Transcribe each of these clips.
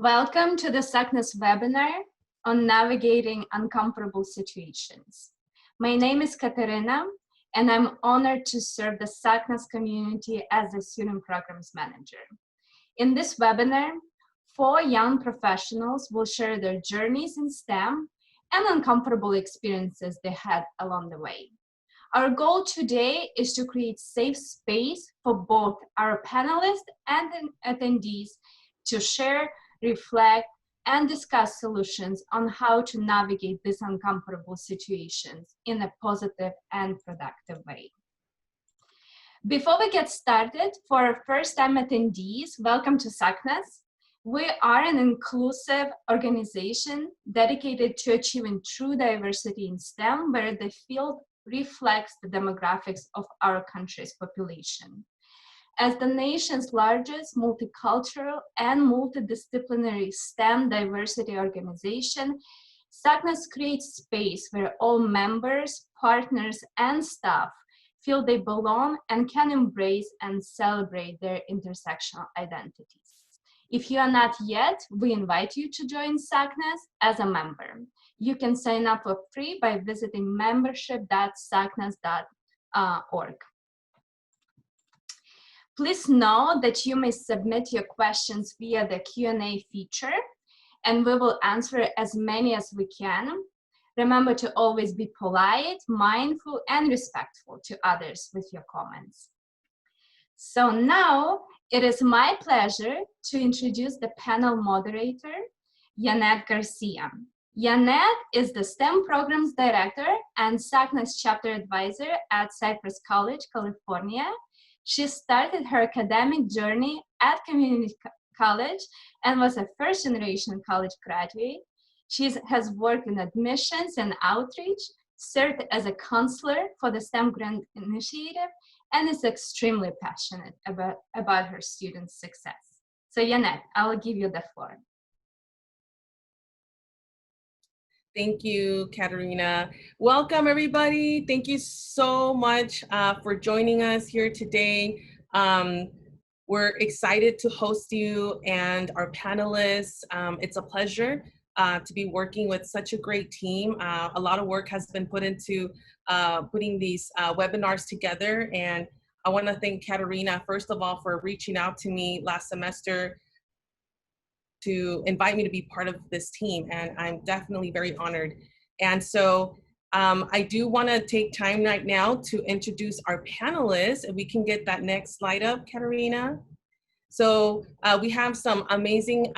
Welcome to the SACNAS webinar on navigating uncomfortable situations. My name is Katerina, and I'm honored to serve the SACNAS community as the Student Programs Manager. In this webinar, 4 young professionals will share their journeys in STEM and uncomfortable experiences they had along the way. Our goal today is to create safe space for both our panelists and attendees to share, reflect, and discuss solutions on how to navigate these uncomfortable situations in a positive and productive way. Before we get started, for our first-time attendees, welcome to SACNAS. We are an inclusive organization dedicated to achieving true diversity in STEM, where the field reflects the demographics of our country's population. As the nation's largest multicultural and multidisciplinary STEM diversity organization, SACNAS creates space where all members, partners, and staff feel they belong and can embrace and celebrate their intersectional identities. If you are not yet, we invite you to join SACNAS as a member. You can sign up for free by visiting membership.sacnas.org. Please know that you may submit your questions via the Q&A feature, and we will answer as many as we can. Remember to always be polite, mindful, and respectful to others with your comments. So now it is my pleasure to introduce the panel moderator, Untitled Garcia. Untitled is the STEM Programs Director and SACNAS Chapter Advisor at Cypress College, California. She started her academic journey at community college and was a first-generation college graduate. She has worked in admissions and outreach, served as a counselor for the STEM Grant Initiative, and is extremely passionate about her students' success. So Untitled, I will give you the floor. Thank you, Katerina. Welcome, everybody. Thank you so much for joining us here today. We're excited to host you and our panelists. It's a pleasure to be working with such a great team. A lot of work has been put into putting these webinars together, and I want to thank Katerina, first of all, for reaching out to me last semester to invite me to be part of this team, and I'm definitely very honored. And so I do want to take time right now to introduce our panelists. If we can get that next slide up, Katerina. So we have some amazing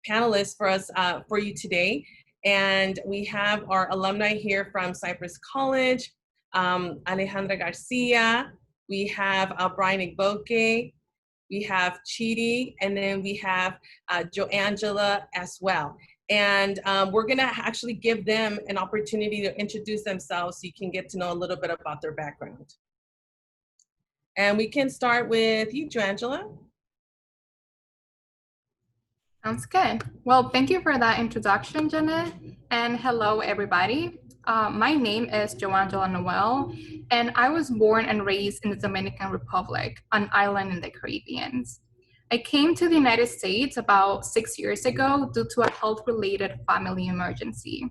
panelists for us, for you today. And we have our alumni here from Cypress College, Alejandra Garcia. We have Bryan Igboke. We have Chidi, and then we have Joangela as well. And we're gonna actually give them an opportunity to introduce themselves so you can get to know a little bit about their background. And we can start with you, Joangela. Sounds good. Well, thank you for that introduction, Janet. And hello, everybody. My name is Joangela Nouel, and I was born and raised in the Dominican Republic, an island in the Caribbean. I came to the United States about 6 years ago due to a health-related family emergency.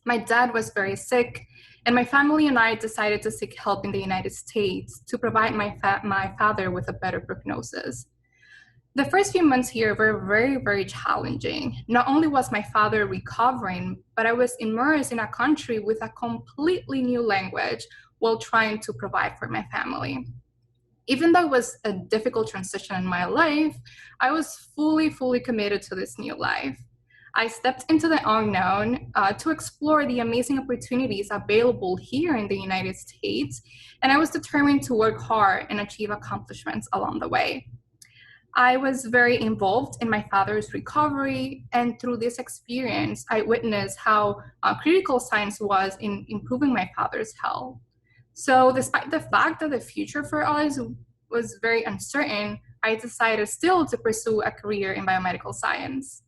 My dad was very sick, and my family and I decided to seek help in the United States to provide my father with a better prognosis. The first few months here were very, very challenging. Not only was my father recovering, but I was immersed in a country with a completely new language while trying to provide for my family. Even though it was a difficult transition in my life, I was fully committed to this new life. I stepped into the unknown to explore the amazing opportunities available here in the United States, and I was determined to work hard and achieve accomplishments along the way. I was very involved in my father's recovery, and through this experience, I witnessed how critical science was in improving my father's health. So despite the fact that the future for us was very uncertain, I decided still to pursue a career in biomedical science.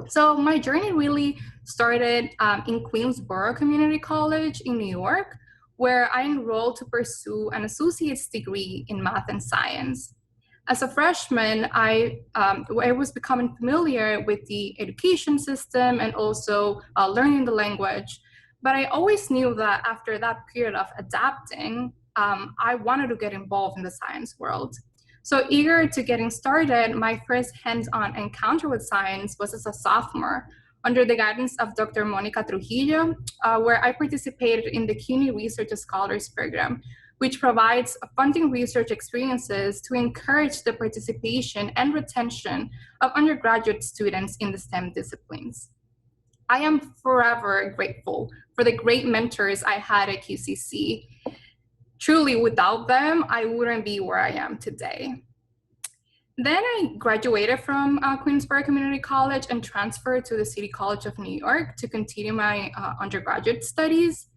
So my journey really started in Queensborough Community College in New York, where I enrolled to pursue an associate's degree in math and science. As a freshman, I was becoming familiar with the education system and also learning the language. But I always knew that after that period of adapting, I wanted to get involved in the science world. So eager to getting started, my first hands-on encounter with science was as a sophomore under the guidance of Dr. Monica Trujillo, where I participated in the CUNY Research Scholars Program, which provides funding research experiences to encourage the participation and retention of undergraduate students in the STEM disciplines. I am forever grateful for the great mentors I had at QCC. Truly, without them, I wouldn't be where I am today. Then I graduated from Queensborough Community College and transferred to the City College of New York to continue my undergraduate studies.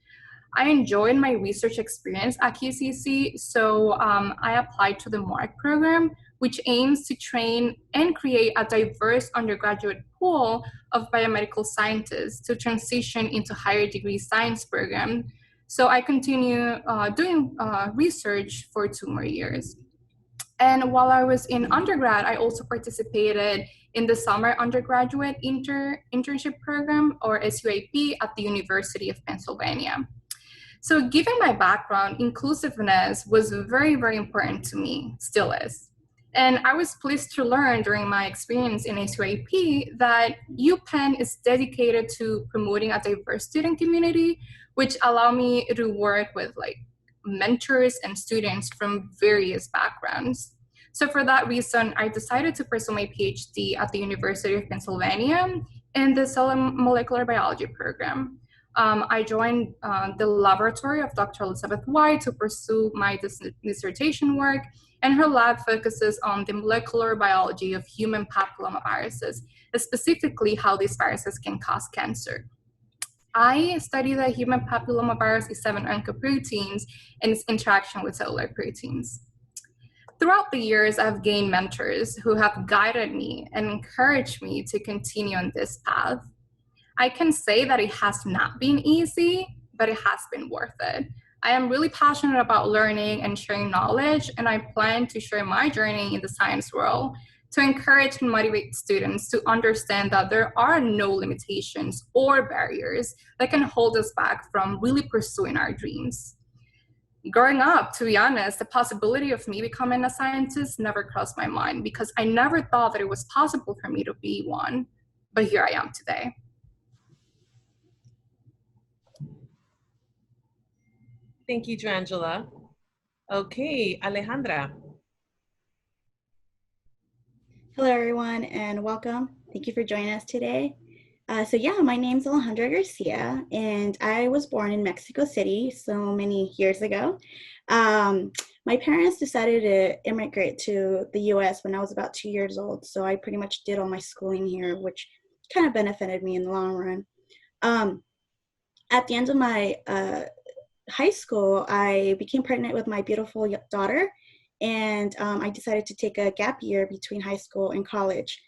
I enjoyed my research experience at QCC, so I applied to the MORAC program, which aims to train and create a diverse undergraduate pool of biomedical scientists to transition into higher degree science program. So I continue doing research for 2 more years. And while I was in undergrad, I also participated in the summer undergraduate internship program, or SUAP, at the University of Pennsylvania. So given my background, inclusiveness was very, very important to me, still is. And I was pleased to learn during my experience in SUAP that UPenn is dedicated to promoting a diverse student community, which allowed me to work with mentors and students from various backgrounds. So for that reason, I decided to pursue my PhD at the University of Pennsylvania in the cell and molecular biology program. I joined the laboratory of Dr. Elizabeth White to pursue my dissertation work, and her lab focuses on the molecular biology of human papillomaviruses, specifically how these viruses can cause cancer. I study the human papillomavirus E7 oncoproteins and its interaction with cellular proteins. Throughout the years, I've gained mentors who have guided me and encouraged me to continue on this path. I can say that it has not been easy, but it has been worth it. I am really passionate about learning and sharing knowledge, and I plan to share my journey in the science world to encourage and motivate students to understand that there are no limitations or barriers that can hold us back from really pursuing our dreams. Growing up, to be honest, the possibility of me becoming a scientist never crossed my mind because I never thought that it was possible for me to be one, but here I am today. Thank you, Joangela. Okay, Alejandra. Hello, everyone, and welcome. Thank you for joining us today. My name's Alejandra Garcia, and I was born in Mexico City so many years ago. My parents decided to immigrate to the US when I was about 2 years old, so I pretty much did all my schooling here, which kind of benefited me in the long run. At the end of my high school, I became pregnant with my beautiful daughter, and I decided to take a gap year between high school and college.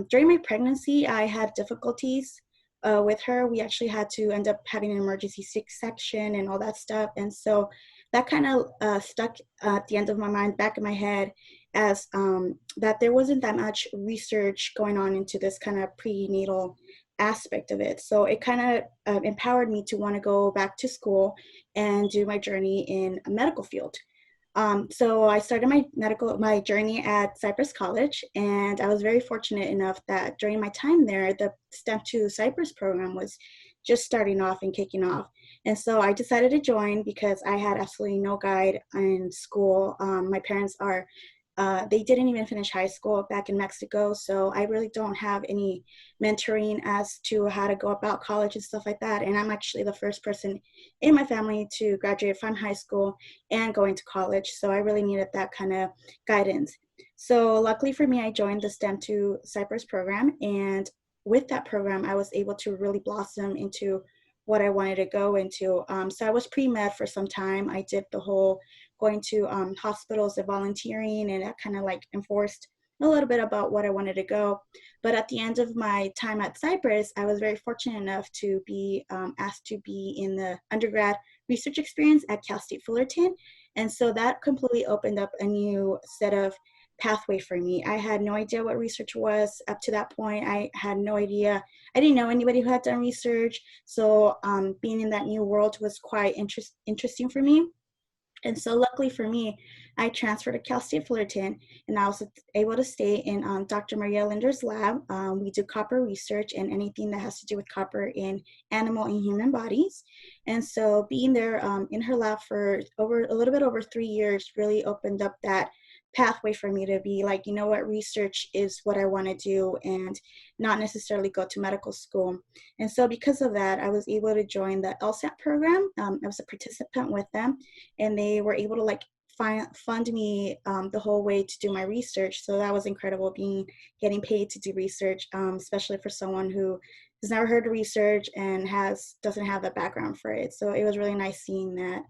During my pregnancy, I had difficulties with her. We actually had to end up having an emergency C-section and all that stuff, and so that kind of stuck at the end of my mind, back in my head, as that there wasn't that much research going on into this kind of prenatal aspect of it. So it kind of empowered me to want to go back to school and do my journey in a medical field. So I started my journey at Cypress College, and I was very fortunate enough that during my time there, the STEM to Cypress program was just starting off and kicking off. And so I decided to join because I had absolutely no guide in school. My parents they didn't even finish high school back in Mexico, so I really don't have any mentoring as to how to go about college and stuff like that. And I'm actually the first person in my family to graduate from high school and going to college, so I really needed that kind of guidance. So luckily for me, I joined the STEM to Cypress program, and with that program, I was able to really blossom into what I wanted to go into. So I was pre-med for some time. I did the whole going to hospitals and volunteering, and that kind of like enforced a little bit about what I wanted to go. But at the end of my time at Cypress, I was very fortunate enough to be asked to be in the undergrad research experience at Cal State Fullerton. And so that completely opened up a new set of pathway for me. I had no idea what research was up to that point. I had no idea. I didn't know anybody who had done research. So being in that new world was quite interesting for me. And so luckily for me, I transferred to Cal State Fullerton, and I was able to stay in Dr. Maria Linder's lab. We do copper research and anything that has to do with copper in animal and human bodies. And so being there in her lab for a little bit over 3 years really opened up that pathway for me to be like, you know what, research is what I want to do and not necessarily go to medical school. And so because of that, I was able to join the LSAT program. I was a participant with them, and they were able to like fund me the whole way to do my research. So that was incredible, getting paid to do research, especially for someone who has never heard of research and doesn't have the background for it. So it was really nice seeing that.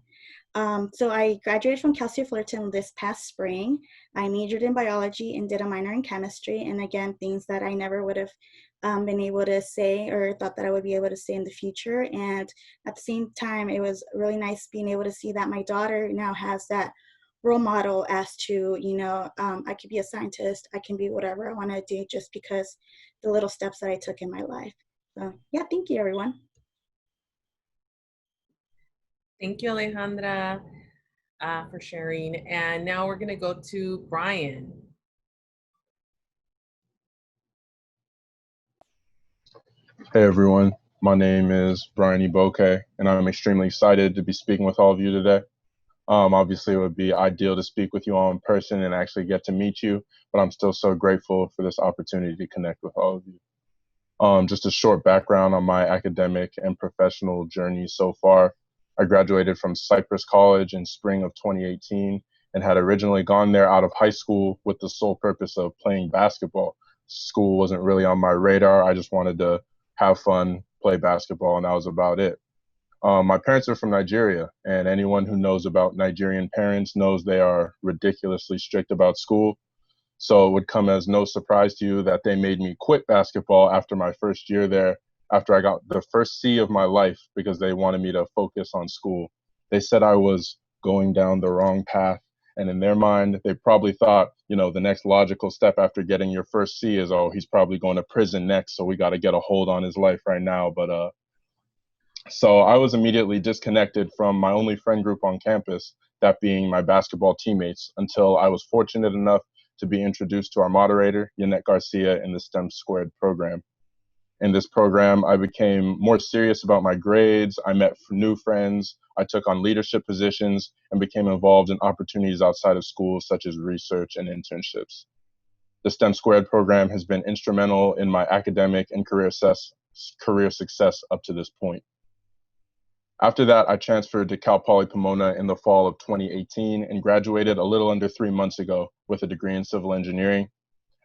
So I graduated from Cal State Fullerton this past spring. I majored in biology and did a minor in chemistry. And again, things that I never would have been able to say or thought that I would be able to say in the future. And at the same time, it was really nice being able to see that my daughter now has that role model as to, you know, I could be a scientist, I can be whatever I want to do just because the little steps that I took in my life. So yeah, thank you, everyone. Thank you, Alejandra, for sharing. And now we're going to go to Bryan. Hey everyone, my name is Bryan Igboke, and I'm extremely excited to be speaking with all of you today. Obviously, it would be ideal to speak with you all in person and actually get to meet you, but I'm still so grateful for this opportunity to connect with all of you. Just a short background on my academic and professional journey so far. I graduated from Cypress College in spring of 2018 and had originally gone there out of high school with the sole purpose of playing basketball. School wasn't really on my radar. I just wanted to have fun, play basketball, and that was about it. My parents are from Nigeria, and anyone who knows about Nigerian parents knows they are ridiculously strict about school. So it would come as no surprise to you that they made me quit basketball after my first year there, after I got the first C of my life, because they wanted me to focus on school. They said I was going down the wrong path. And in their mind, they probably thought, you know, the next logical step after getting your first C is, oh, he's probably going to prison next, so we got to get a hold on his life right now. But so I was immediately disconnected from my only friend group on campus, that being my basketball teammates, until I was fortunate enough to be introduced to our moderator, Garcia, in the STEM Squared program. In this program, I became more serious about my grades, I met new friends, I took on leadership positions, and became involved in opportunities outside of school, such as research and internships. The STEM Squared program has been instrumental in my academic and career success up to this point. After that, I transferred to Cal Poly Pomona in the fall of 2018 and graduated a little under 3 months ago with a degree in civil engineering.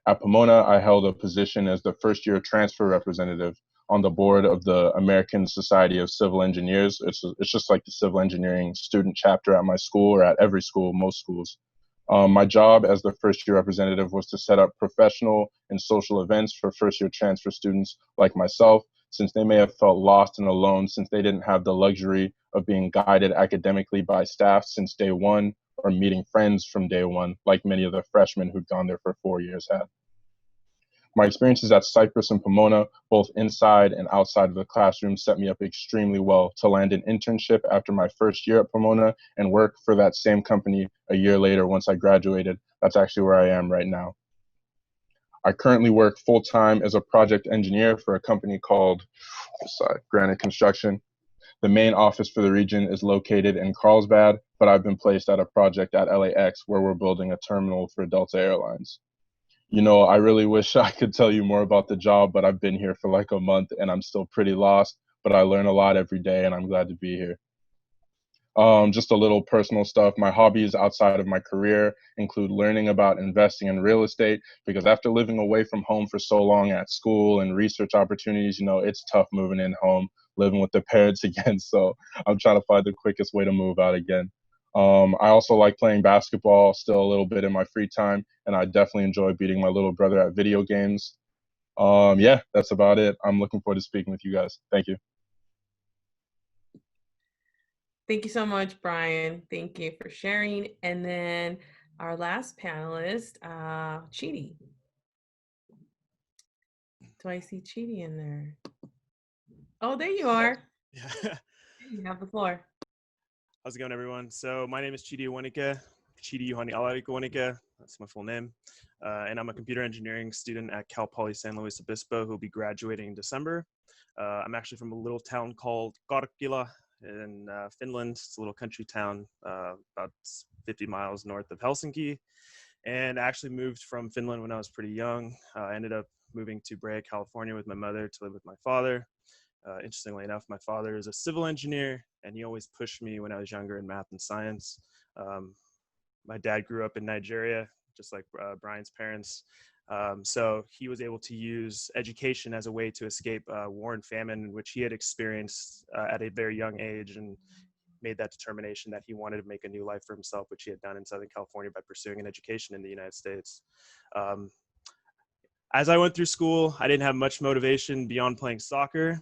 At Pomona, I held a position as the first-year transfer representative on the board of the American Society of Civil Engineers. It's just like the civil engineering student chapter at my school, or at every school, most schools. My job as the first-year representative was to set up professional and social events for first-year transfer students like myself, since they may have felt lost and alone since they didn't have the luxury of being guided academically by staff since day one, or meeting friends from day one, like many of the freshmen who'd gone there for 4 years had. My experiences at Cypress and Pomona, both inside and outside of the classroom, set me up extremely well to land an internship after my first year at Pomona and work for that same company a year later once I graduated. That's actually where I am right now. I currently work full-time as a project engineer for a company called Granite Construction. The main office for the region is located in Carlsbad, but I've been placed at a project at LAX where we're building a terminal for Delta Airlines. You know, I really wish I could tell you more about the job, but I've been here for like a month and I'm still pretty lost, but I learn a lot every day and I'm glad to be here. Just a little personal stuff. My hobbies outside of my career include learning about investing in real estate, because after living away from home for so long at school and research opportunities, you know, it's tough moving in home, living with the parents again. So I'm trying to find the quickest way to move out again. I also like playing basketball still a little bit in my free time, and I definitely enjoy beating my little brother at video games. Yeah, that's about it. I'm looking forward to speaking with you guys. Thank you. Thank you so much, Bryan. Thank you for sharing. And then our last panelist, Chidi. Do I see Chidi in there? Oh, there you are. Yeah. You have the floor. How's it going, everyone? So my name is Chidi Ewenike. Chidi Ewenike, that's my full name. And I'm a computer engineering student at Cal Poly San Luis Obispo who will be graduating in December. I'm actually from a little town called Garcia in Finland. It's a little country town about 50 miles north of Helsinki. And I actually moved from Finland when I was pretty young. I ended up moving to Brea, California with my mother to live with my father. Interestingly enough, my father is a civil engineer, and he always pushed me when I was younger in math and science. My dad grew up in Nigeria, just like Bryan's parents. So he was able to use education as a way to escape war and famine, which he had experienced at a very young age, and made that determination that he wanted to make a new life for himself, which he had done in Southern California by pursuing an education in the United States. As I went through school, I didn't have much motivation beyond playing soccer.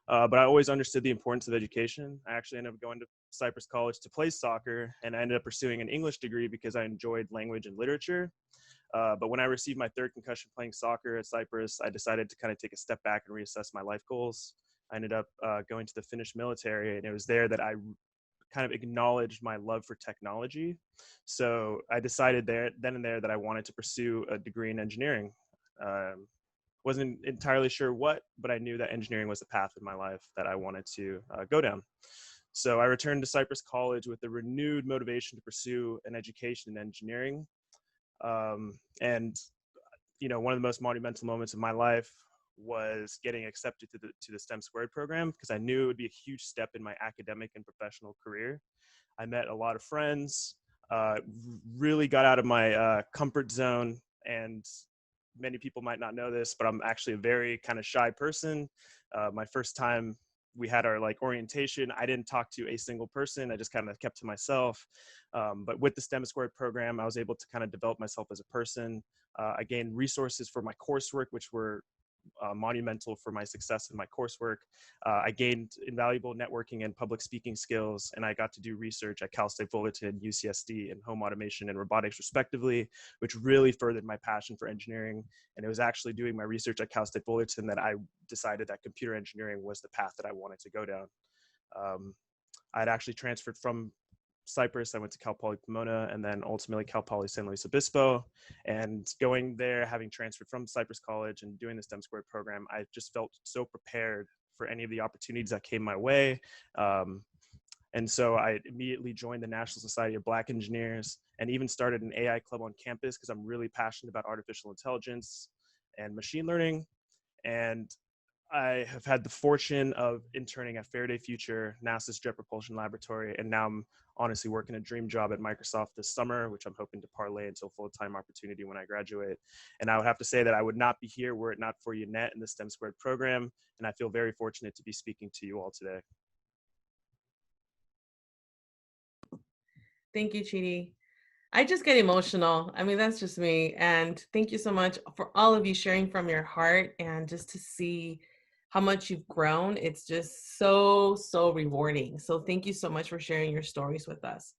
But I always understood the importance of education. I actually ended up going to Cypress College to play soccer, and I ended up pursuing an English degree because I enjoyed language and literature. But when I received my third concussion playing soccer at Cypress, I decided to kind of take a step back and reassess my life goals. I ended up going to the Finnish military, and it was there that I kind of acknowledged my love for technology. So I decided then and there that I wanted to pursue a degree in engineering. Wasn't entirely sure what, but I knew that engineering was the path in my life that I wanted to go down. So I returned to Cypress College with a renewed motivation to pursue an education in engineering. And you know, one of the most monumental moments of my life was getting accepted to the STEM Squared program, because I knew it would be a huge step in my academic and professional career. I met a lot of friends, really got out of my comfort zone, and many people might not know this, but I'm actually a very kind of shy person. My first time we had our orientation, I didn't talk to a single person. I just kind of kept to myself. But with the STEM Squared program, I was able to kind of develop myself as a person. I gained resources for my coursework, which were monumental for my success in my coursework. I gained invaluable networking and public speaking skills, and I got to do research at Cal State Fullerton, UCSD, in home automation and robotics respectively, which really furthered my passion for engineering. And it was actually doing my research at Cal State Fullerton that I decided that computer engineering was the path that I wanted to go down. I'd actually transferred from Cypress. I went to Cal Poly Pomona, and then ultimately Cal Poly San Luis Obispo. And going there, having transferred from Cypress College and doing the STEM Squared program, I just felt so prepared for any of the opportunities that came my way. And so I immediately joined the National Society of Black Engineers, and even started an AI club on campus because I'm really passionate about artificial intelligence and machine learning. And I have had the fortune of interning at Faraday Future, NASA's Jet Propulsion Laboratory, and now I'm honestly working a dream job at Microsoft this summer, which I'm hoping to parlay into a full-time opportunity when I graduate. And I would have to say that I would not be here were it not for Unette and the STEM Squared program, and I feel very fortunate to be speaking to you all today. Thank you, Chidi. I just get emotional. I mean, that's just me. And thank you so much for all of you sharing from your heart, and just to see how much you've grown. It's just so, so rewarding. So thank you so much for sharing your stories with us.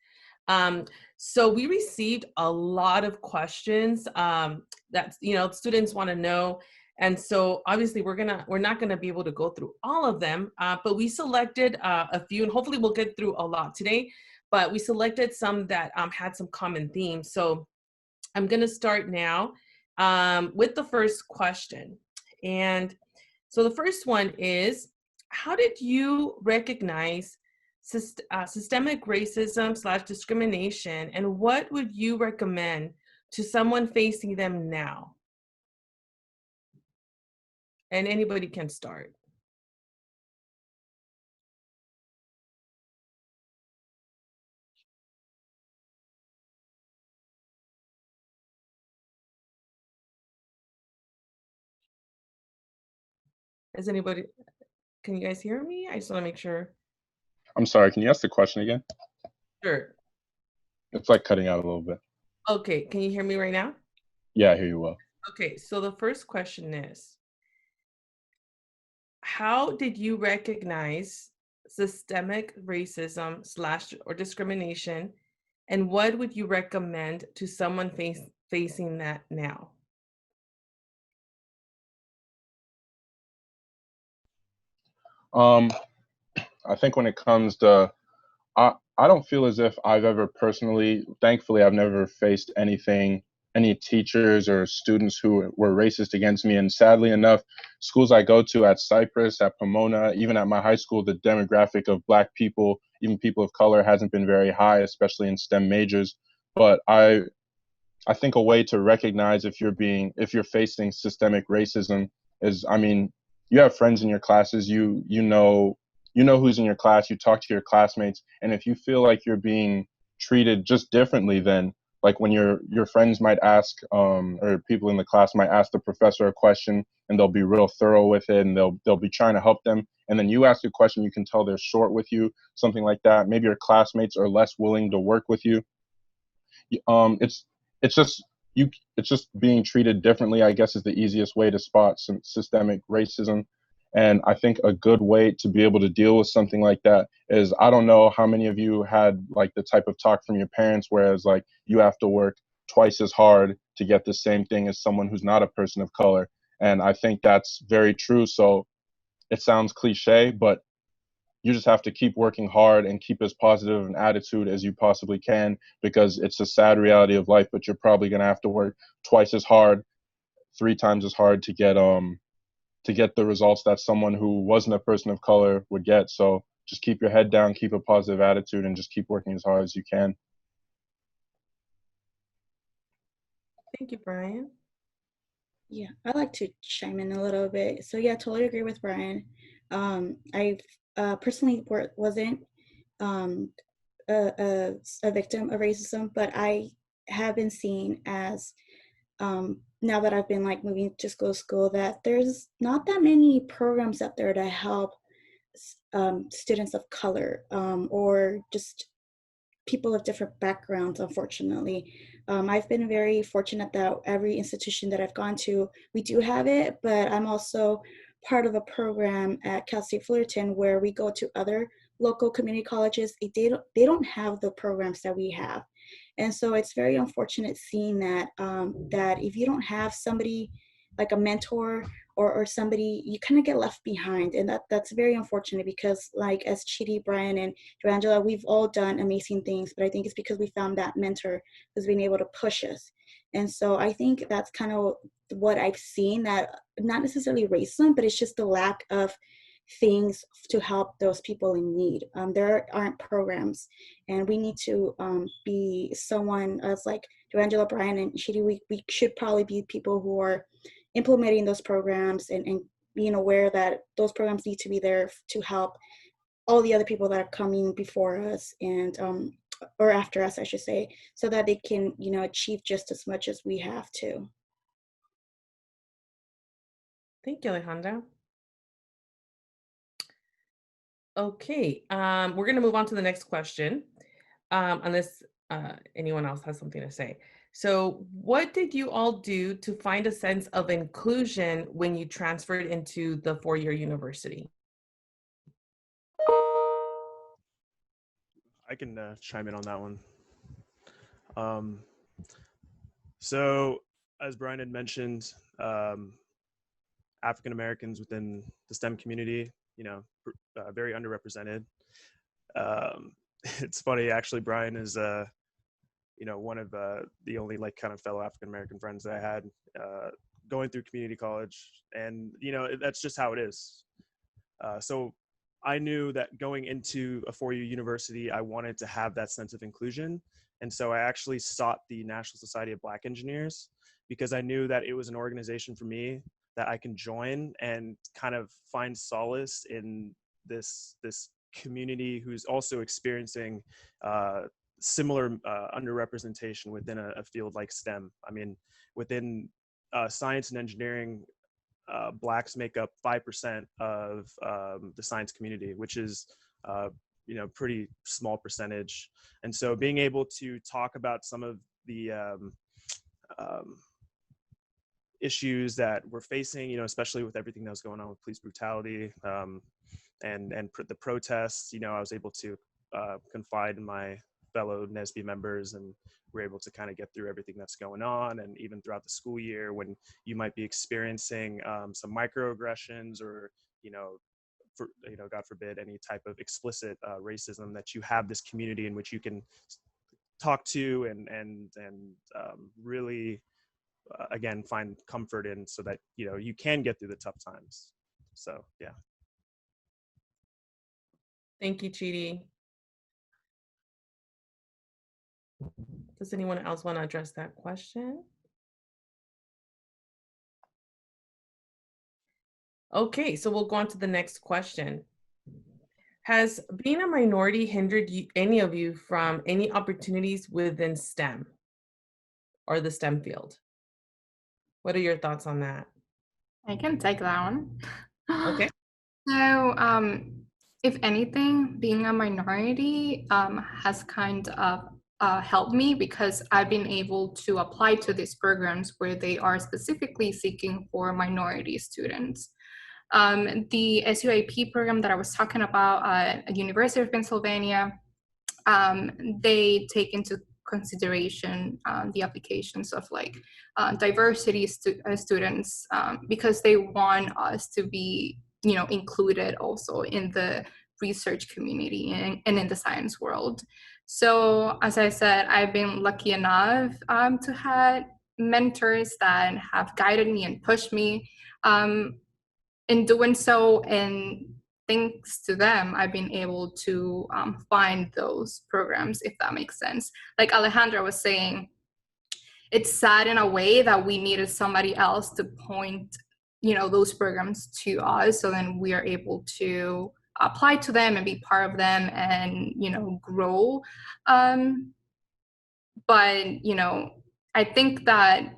So we received a lot of questions that, students want to know. And so obviously we're not gonna be able to go through all of them, but we selected a few, and hopefully we'll get through a lot today. But we selected some that had some common themes. So I'm gonna start now with the first question. And so the first one is, how did you recognize systemic racism / discrimination, and what would you recommend to someone facing them now? And anybody can start. Is anybody, can you guys hear me? I just want to make sure. I'm sorry, can you ask the question again? Sure. It's like cutting out a little bit. Okay, can you hear me right now? Yeah, I hear you well. Okay, so the first question is, how did you recognize systemic racism / or discrimination, And what would you recommend to someone facing that now? I think when it comes to, I don't feel as if I've ever personally, thankfully, I've never faced any teachers or students who were racist against me. And sadly enough, schools I go to at Cypress, at Pomona, even at my high school, the demographic of Black people, even people of color, hasn't been very high, especially in STEM majors. But I think a way to recognize if you're facing systemic racism is, I mean, you have friends in your classes, you know who's in your class, you talk to your classmates, and if you feel like you're being treated just differently, then like when your friends might ask, or people in the class might ask the professor a question, and they'll be real thorough with it, and they'll be trying to help them, and then you ask a question, you can tell they're short with you, something like that. Maybe your classmates are less willing to work with you. It's it's just it's just being treated differently, I guess, is the easiest way to spot some systemic racism. And I think a good way to be able to deal with something like that is, I don't know how many of you had like the type of talk from your parents, whereas like you have to work twice as hard to get the same thing as someone who's not a person of color. And I think that's very true. So it sounds cliche, but you just have to keep working hard and keep as positive an attitude as you possibly can, because it's a sad reality of life, but you're probably going to have to work twice as hard, three times as hard to get the results that someone who wasn't a person of color would get. So just keep your head down, keep a positive attitude, and just keep working as hard as you can. Thank you, Bryan. Yeah, I'd like to chime in a little bit. So yeah, totally agree with Bryan. I personally wasn't a victim of racism, but I have been seen as, now that I've been like moving to school, that there's not that many programs out there to help students of color, or just people of different backgrounds, unfortunately. I've been very fortunate that every institution that I've gone to, we do have it, but I'm also part of a program at Cal State Fullerton where we go to other local community colleges. They don't have the programs that we have. And so it's very unfortunate seeing that, that if you don't have somebody like a mentor or somebody, you kind of get left behind. And that's very unfortunate, because like as Chidi, Bryan, and Joangela, we've all done amazing things, but I think it's because we found that mentor who's been able to push us. And so I think that's kind of what I've seen, that not necessarily racism, but it's just the lack of things to help those people in need. There aren't programs, and we need to be someone as like Joangela, Bryan, and Chidi. We should probably be people who are implementing those programs and being aware that those programs need to be there to help all the other people that are coming before us, and or after us, I should say, so that they can, you know, achieve just as much as we have to. Thank you, Alejandra. Okay, we're going to move on to the next question, unless anyone else has something to say. So what did you all do to find a sense of inclusion when you transferred into the four-year university? I can chime in on that one. So as Bryan had mentioned, African Americans within the STEM community, you know, very underrepresented. It's funny, actually, Bryan is, you know, one of the only like kind of fellow African American friends that I had going through community college, and you know, that's just how it is. So I knew that going into a four-year university, I wanted to have that sense of inclusion, and so I actually sought the National Society of Black Engineers, because I knew that it was an organization for me that I can join and kind of find solace in this community who's also experiencing similar underrepresentation within a field like STEM. I mean, within science and engineering, Blacks make up 5% of the science community, which is you know, pretty small percentage. And so being able to talk about some of the issues that we're facing, you know, especially with everything that was going on with police brutality and the protests, you know, I was able to confide in my fellow NESB members, and we're able to kind of get through everything that's going on. And even throughout the school year, when you might be experiencing some microaggressions or, God forbid, any type of explicit racism, that you have this community in which you can talk to and really, again, find comfort in, so that, you can get through the tough times. So, yeah. Thank you, Chidi. Does anyone else want to address that question? Okay, so we'll go on to the next question. Has being a minority hindered any of you from any opportunities within STEM or the STEM field? What are your thoughts on that? I can take that one. Okay. So, if anything, being a minority has kind of helped me, because I've been able to apply to these programs where they are specifically seeking for minority students. The SUAP program that I was talking about at University of Pennsylvania, they take into consideration the applications of diversity students, because they want us to be included also in the research community and in the science world. So as I said, I've been lucky enough to have mentors that have guided me and pushed me in doing so, and thanks to them, I've been able to find those programs, if that makes sense. Like Alejandra was saying, it's sad in a way that we needed somebody else to point, those programs to us, so then we are able to apply to them and be part of them and, grow. But, I think that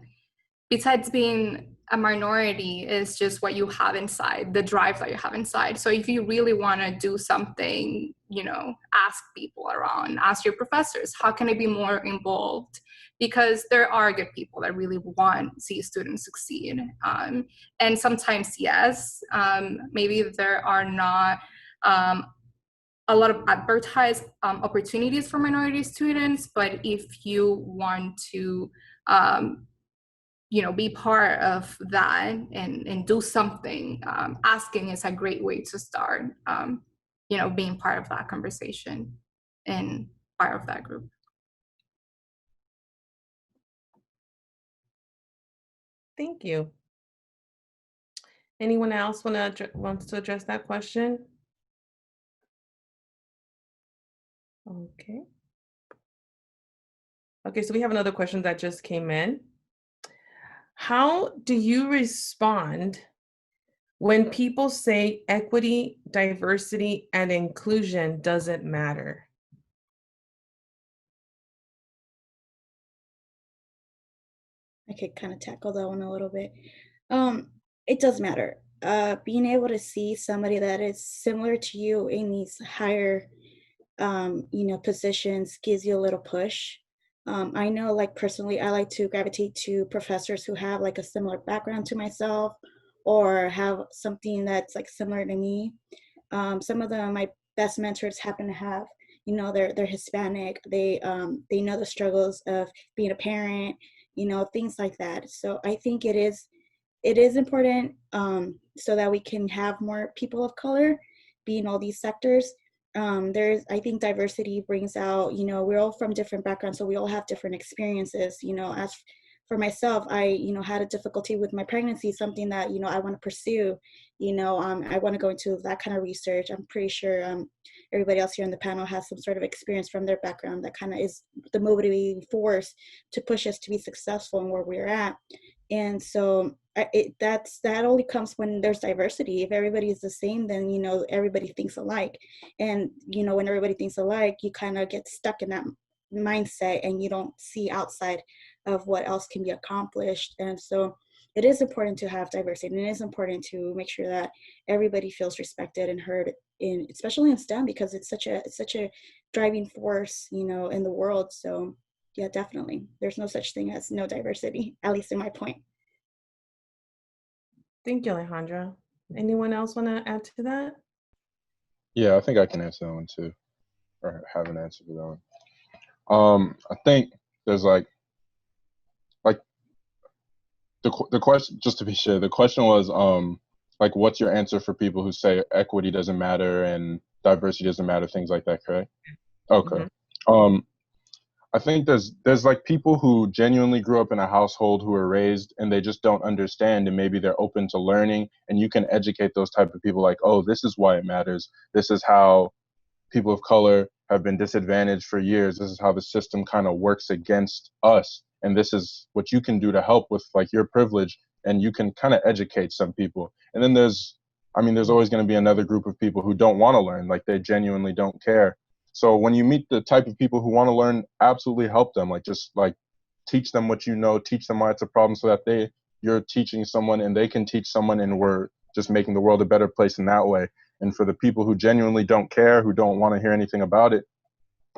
besides being a minority is just what you have inside, the drive that you have inside. So if you really want to do something, ask people around, ask your professors, how can I be more involved? Because there are good people that really want to see students succeed. And sometimes, yes, maybe there are not a lot of advertised opportunities for minority students, but if you want to be part of that and do something, asking is a great way to start, being part of that conversation and part of that group. Thank you. Anyone else wants to address that question? Okay. Okay, so we have another question that just came in. How do you respond when people say equity, diversity, and inclusion doesn't matter? I could kind of tackle that one a little bit. It does matter. Being able to see somebody that is similar to you in these higher, positions gives you a little push. I know, like, personally, I like to gravitate to professors who have like a similar background to myself or have something that's like similar to me. Some of my best mentors happen to have, they're Hispanic. They know the struggles of being a parent, things like that. So I think it is important, so that we can have more people of color be in all these sectors. I think diversity brings out, we're all from different backgrounds, so we all have different experiences. As for myself, I, had a difficulty with my pregnancy, something that, I want to pursue. I want to go into that kind of research. I'm pretty sure everybody else here on the panel has some sort of experience from their background that kind of is the motivating force to push us to be successful in where we're at. And so that only comes when there's diversity. If everybody is the same, then, everybody thinks alike. And, when everybody thinks alike, you kind of get stuck in that mindset and you don't see outside of what else can be accomplished. And so it is important to have diversity, and it is important to make sure that everybody feels respected and heard, especially in STEM, because it's such a driving force, in the world. So yeah, definitely. There's no such thing as no diversity, at least in my point. Thank you, Alejandra. Anyone else want to add to that? Yeah, I think I can answer that one too, or have an answer for that one. I think there's like the question, just to be sure, the question was like, what's your answer for people who say equity doesn't matter and diversity doesn't matter, things like that, correct? Okay. I think there's like people who genuinely grew up in a household who were raised and they just don't understand, and maybe they're open to learning, and you can educate those type of people like, oh, this is why it matters. This is how people of color have been disadvantaged for years. This is how the system kind of works against us. And this is what you can do to help with like your privilege, and you can kind of educate some people. And then there's always going to be another group of people who don't want to learn, like they genuinely don't care. So when you meet the type of people who want to learn, absolutely help them. Like just like teach them what you know, teach them why it's a problem, so that you're teaching someone and they can teach someone, and we're just making the world a better place in that way. And for the people who genuinely don't care, who don't want to hear anything about it,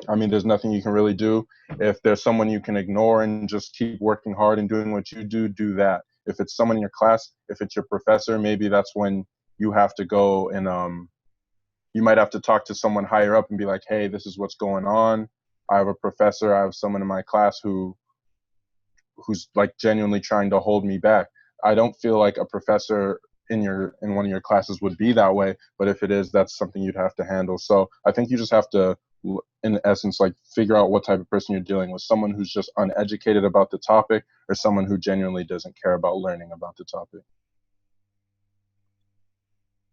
I mean, there's nothing you can really do. If there's someone you can ignore and just keep working hard and doing what you do that. If it's someone in your class, if it's your professor, maybe that's when you have to go and you might have to talk to someone higher up and be like, hey, this is what's going on. I have a professor, I have someone in my class who's like genuinely trying to hold me back. I don't feel like a professor in one of your classes would be that way, but if it is, that's something you'd have to handle. So I think you just have to, in essence, like figure out what type of person you're dealing with, someone who's just uneducated about the topic or someone who genuinely doesn't care about learning about the topic.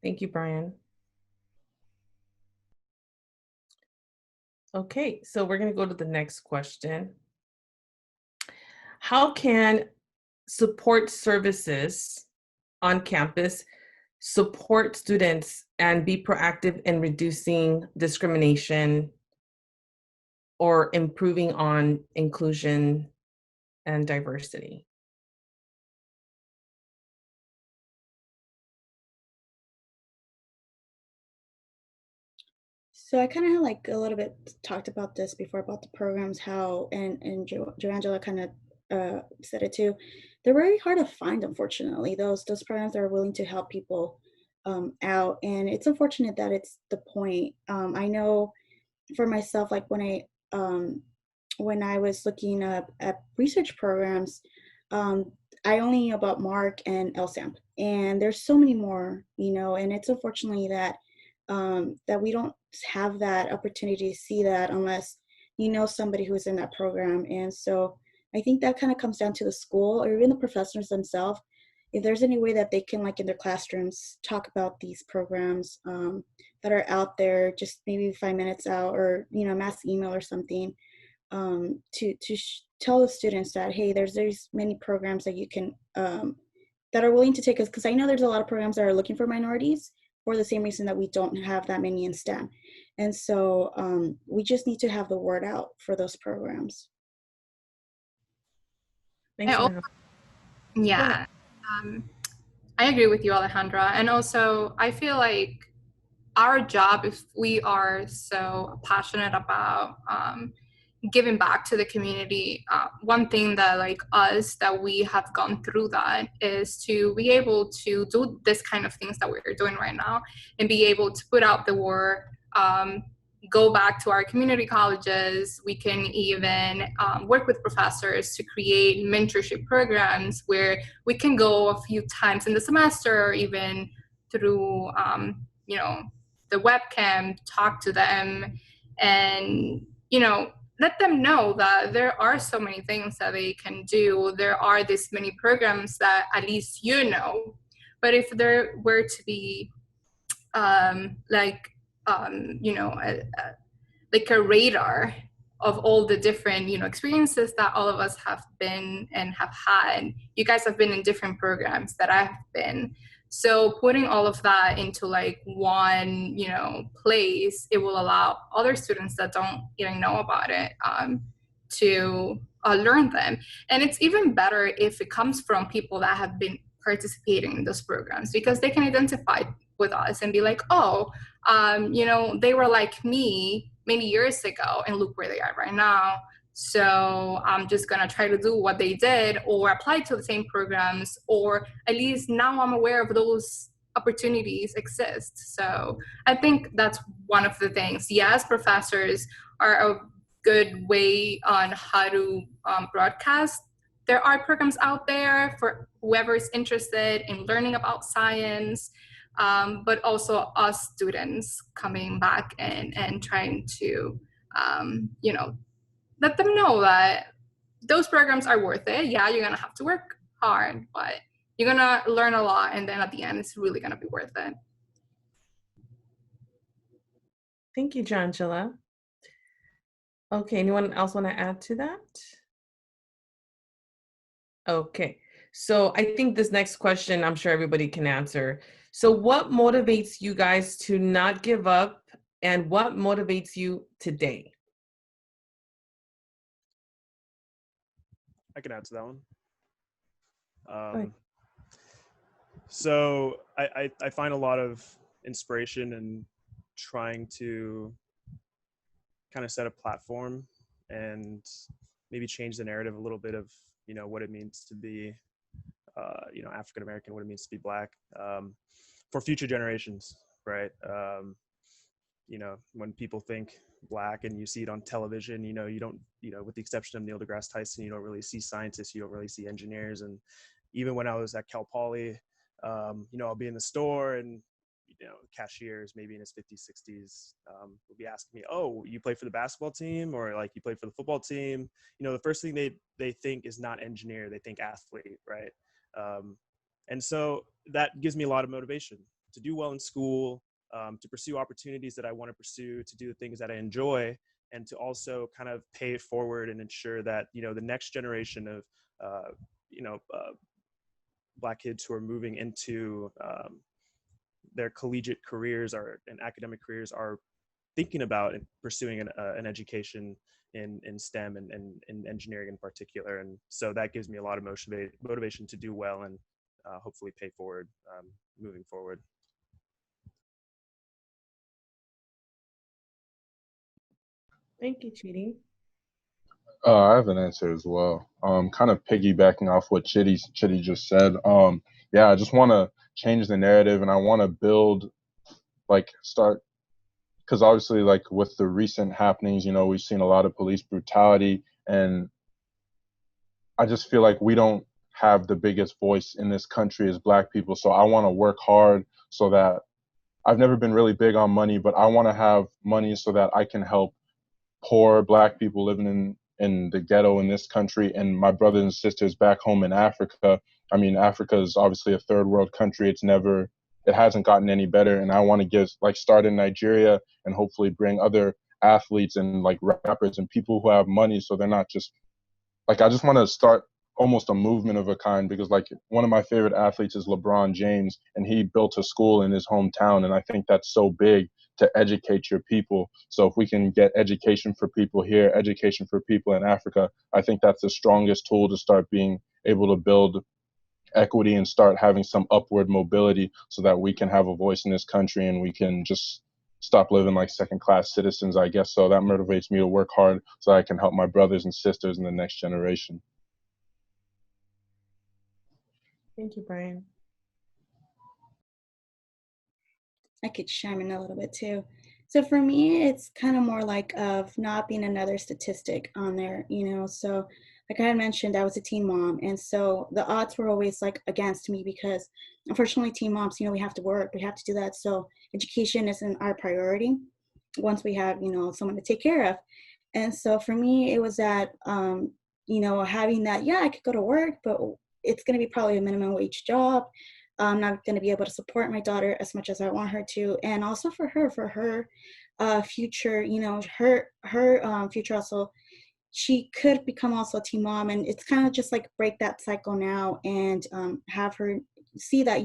Thank you, Bryan. Okay, so we're going to go to the next question. How can support services on campus support students and be proactive in reducing discrimination or improving on inclusion and diversity? So I kind of like a little bit talked about this before, about the programs, how, and Joangela kind of said it too. They're very hard to find, unfortunately, those programs that are willing to help people out. And it's unfortunate that it's the point. I know for myself, like when I was looking up at research programs, I only knew about MARC and LSAMP, and there's so many more, and it's unfortunately that that we don't have that opportunity to see that unless you know somebody who's in that program. And so I think that kind of comes down to the school or even the professors themselves. If there's any way that they can, like in their classrooms, talk about these programs that are out there, just maybe 5 minutes out, or mass email or something, to tell the students that, hey, there's many programs that you can that are willing to take us, because I know there's a lot of programs that are looking for minorities for the same reason that we don't have that many in STEM. And so we just need to have the word out for those programs. Thanks. Yeah, I agree with you, Alejandra. And also, I feel like our job, if we are so passionate about giving back to the community, one thing that like us, that we have gone through that, is to be able to do this kind of things that we're doing right now and be able to put out the word, go back to our community colleges. We can even work with professors to create mentorship programs where we can go a few times in the semester, or even through the webcam, talk to them, and let them know that there are so many things that they can do. There are this many programs that at least but if there were to be like a radar of all the different experiences that all of us have been and have had. You guys have been in different programs that I've been. So putting all of that into like one place, it will allow other students that don't even know about it to learn them. And it's even better if it comes from people that have been participating in those programs, because they can identify with us and be like, oh, they were like me many years ago, and look where they are right now. So I'm just gonna try to do what they did, or apply to the same programs, or at least now I'm aware of those opportunities exist. So I think that's one of the things. Yes, professors are a good way on how to broadcast. There are programs out there for whoever is interested in learning about science, but also us students coming back and trying to, let them know that those programs are worth it. Yeah, you're gonna have to work hard, but you're gonna learn a lot, and then at the end, it's really gonna be worth it. Thank you, Joangela. Okay, anyone else want to add to that? Okay, so I think this next question, I'm sure everybody can answer. So what motivates you guys to not give up, and what motivates you today? I can answer that one. So I find a lot of inspiration in trying to kind of set a platform and maybe change the narrative a little bit of, what it means to be, African American, what it means to be Black, for future generations, right? When people think Black and you see it on television, you don't, with the exception of Neil deGrasse Tyson, you don't really see scientists, you don't really see engineers. And even when I was at Cal Poly, I'll be in the store and, cashiers, maybe in his 50s, 60s, will be asking me, oh, you play for the basketball team, or like you play for the football team? The first thing they think is not engineer, they think athlete, right? And so that gives me a lot of motivation to do well in school, to pursue opportunities that I want to pursue, to do the things that I enjoy, and to also kind of pay it forward and ensure that, the next generation of, Black kids who are moving into their collegiate careers and academic careers are thinking about and pursuing an education in STEM and in engineering in particular. And so that gives me a lot of motivation to do well and hopefully pay forward moving forward. Thank you, Chidi. I have an answer as well. Kind of piggybacking off what Chidi just said. Yeah, I just want to change the narrative, and I want to build, start, because obviously, with the recent happenings, we've seen a lot of police brutality, and I just feel like we don't have the biggest voice in this country as Black people. So I want to work hard so that I've never been really big on money, but I want to have money so that I can help poor Black people living in the ghetto in this country, and my brothers and sisters back home in Africa. I mean, Africa is obviously a third world country. It hasn't gotten any better. And I want to start in Nigeria and hopefully bring other athletes and rappers and people who have money. So they're not just I just want to start almost a movement of a kind, because one of my favorite athletes is LeBron James, and he built a school in his hometown. And I think that's so big, to educate your people. So if we can get education for people here, education for people in Africa, I think that's the strongest tool to start being able to build equity and start having some upward mobility, so that we can have a voice in this country and we can just stop living like second-class citizens, I guess. So that motivates me to work hard so I can help my brothers and sisters in the next generation. Thank you, Bryan. I could chime in a little bit too. So for me, it's kind of more of not being another statistic on there, So like I had mentioned, I was a teen mom. And so the odds were always against me, because unfortunately teen moms, we have to work, we have to do that. So education isn't our priority once we have, someone to take care of. And so for me, it was that, having that, yeah, I could go to work, but it's going to be probably a minimum wage job. I'm not going to be able to support my daughter as much as I want her to. And also for her future, her future also, she could become also a teen mom. And it's kind of just break that cycle now and have her see that,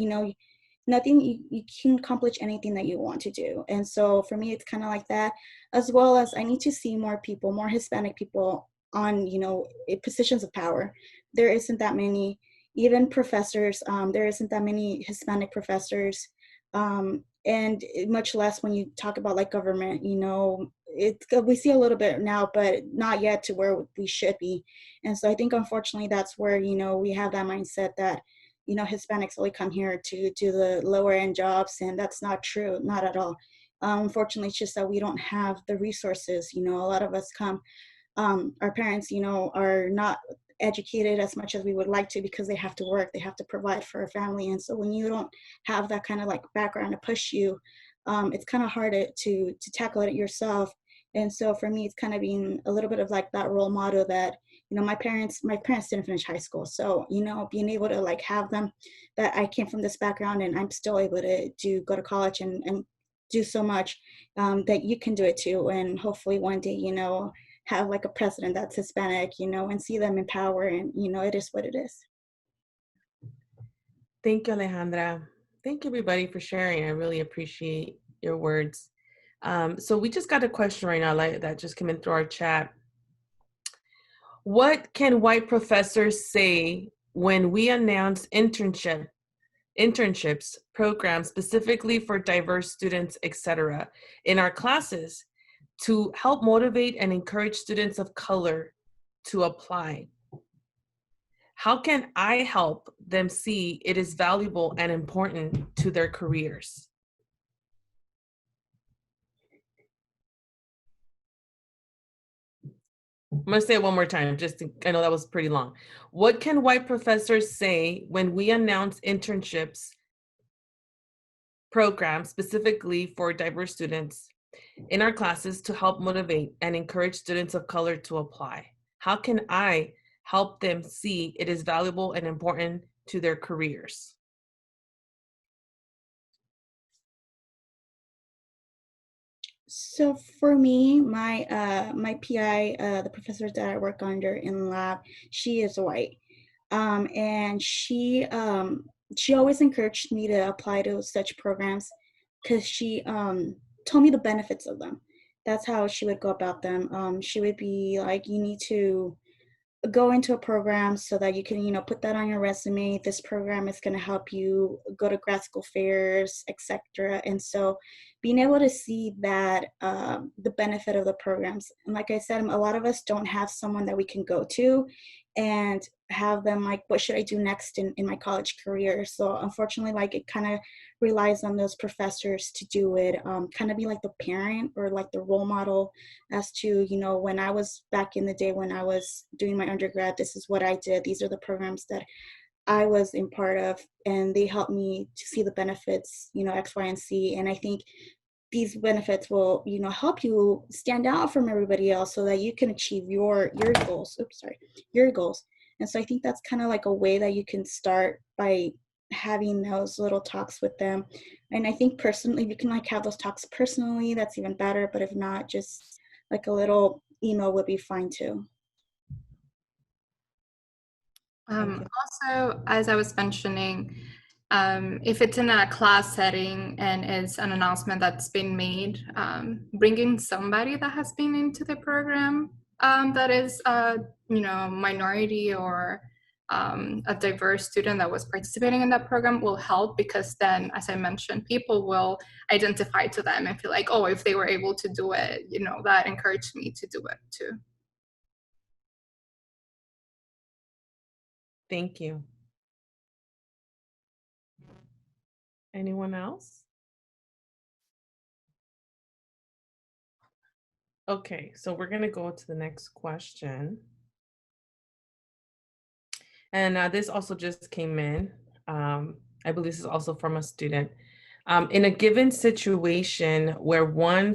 nothing, you can accomplish anything that you want to do. And so for me, it's kind of like that, as well as I need to see more people, more Hispanic people on, positions of power. There isn't that many. Even professors, there isn't that many Hispanic professors, and much less when you talk about government, we see a little bit now, but not yet to where we should be. And so I think, unfortunately, that's where, we have that mindset that, Hispanics only come here to do the lower end jobs, and that's not true, not at all. Unfortunately, it's just that we don't have the resources. You know, a lot of us come, our parents, you know, are not educated as much as we would like to because they have to work, they have to provide for a family. And so when you don't have that kind of like background to push you, it's kind of hard to tackle it yourself. And so for me, it's kind of being a little bit of like that role model that, you know, my parents didn't finish high school. So, you know, being able to like have them, that I came from this background and I'm still able to go to college and do so much, that you can do it too. And hopefully one day, you know, have like a president that's Hispanic, you know, and see them in power, and, you know, it is what it is. Thank you, Alejandra. Thank you, everybody, for sharing. I really appreciate your words. So we just got a question right now that just came in through our chat. What can white professors say when we announce internships, programs specifically for diverse students, etc., in our classes to help motivate and encourage students of color to apply? How can I help them see it is valuable and important to their careers? I'm going to say it one more time, I know that was pretty long. What can white professors say when we announce internships programs specifically for diverse students in our classes to help motivate and encourage students of color to apply? How can I help them see it is valuable and important to their careers? So for me, my PI, the professor that I work under in lab, she is white, and she always encouraged me to apply to such programs because she told me the benefits of them. That's how she would go about them. She would be like, you need to go into a program so that you can, you know, put that on your resume. This program is going to help you go to grad school fairs, etc. And so being able to see that, the benefit of the programs. And like I said, a lot of us don't have someone that we can go to and have them like, what should I do next in my college career? So unfortunately, like it kind of relies on those professors to do it, kind of be like the parent or like the role model as to, you know, when I was back in the day when I was doing my undergrad, this is what I did. These are the programs that I was in part of, and they helped me to see the benefits, you know, X, Y, and Z. And I think these benefits will, you know, help you stand out from everybody else so that you can achieve your goals. Your goals. And so I think that's kind of like a way that you can start by having those little talks with them. And I think personally, if you can like have those talks personally, that's even better. But if not, just like a little email would be fine too. Also, as I was mentioning, if it's in a class setting and it's an announcement that's been made, bringing somebody that has been into the program that is you know, minority or a diverse student that was participating in that program will help, because then, as I mentioned, people will identify to them and feel like, oh, if they were able to do it, you know, that encouraged me to do it too. Thank you. Anyone else? Okay, so we're going to go to the next question. And this also just came in. I believe this is also from a student. In a given situation where one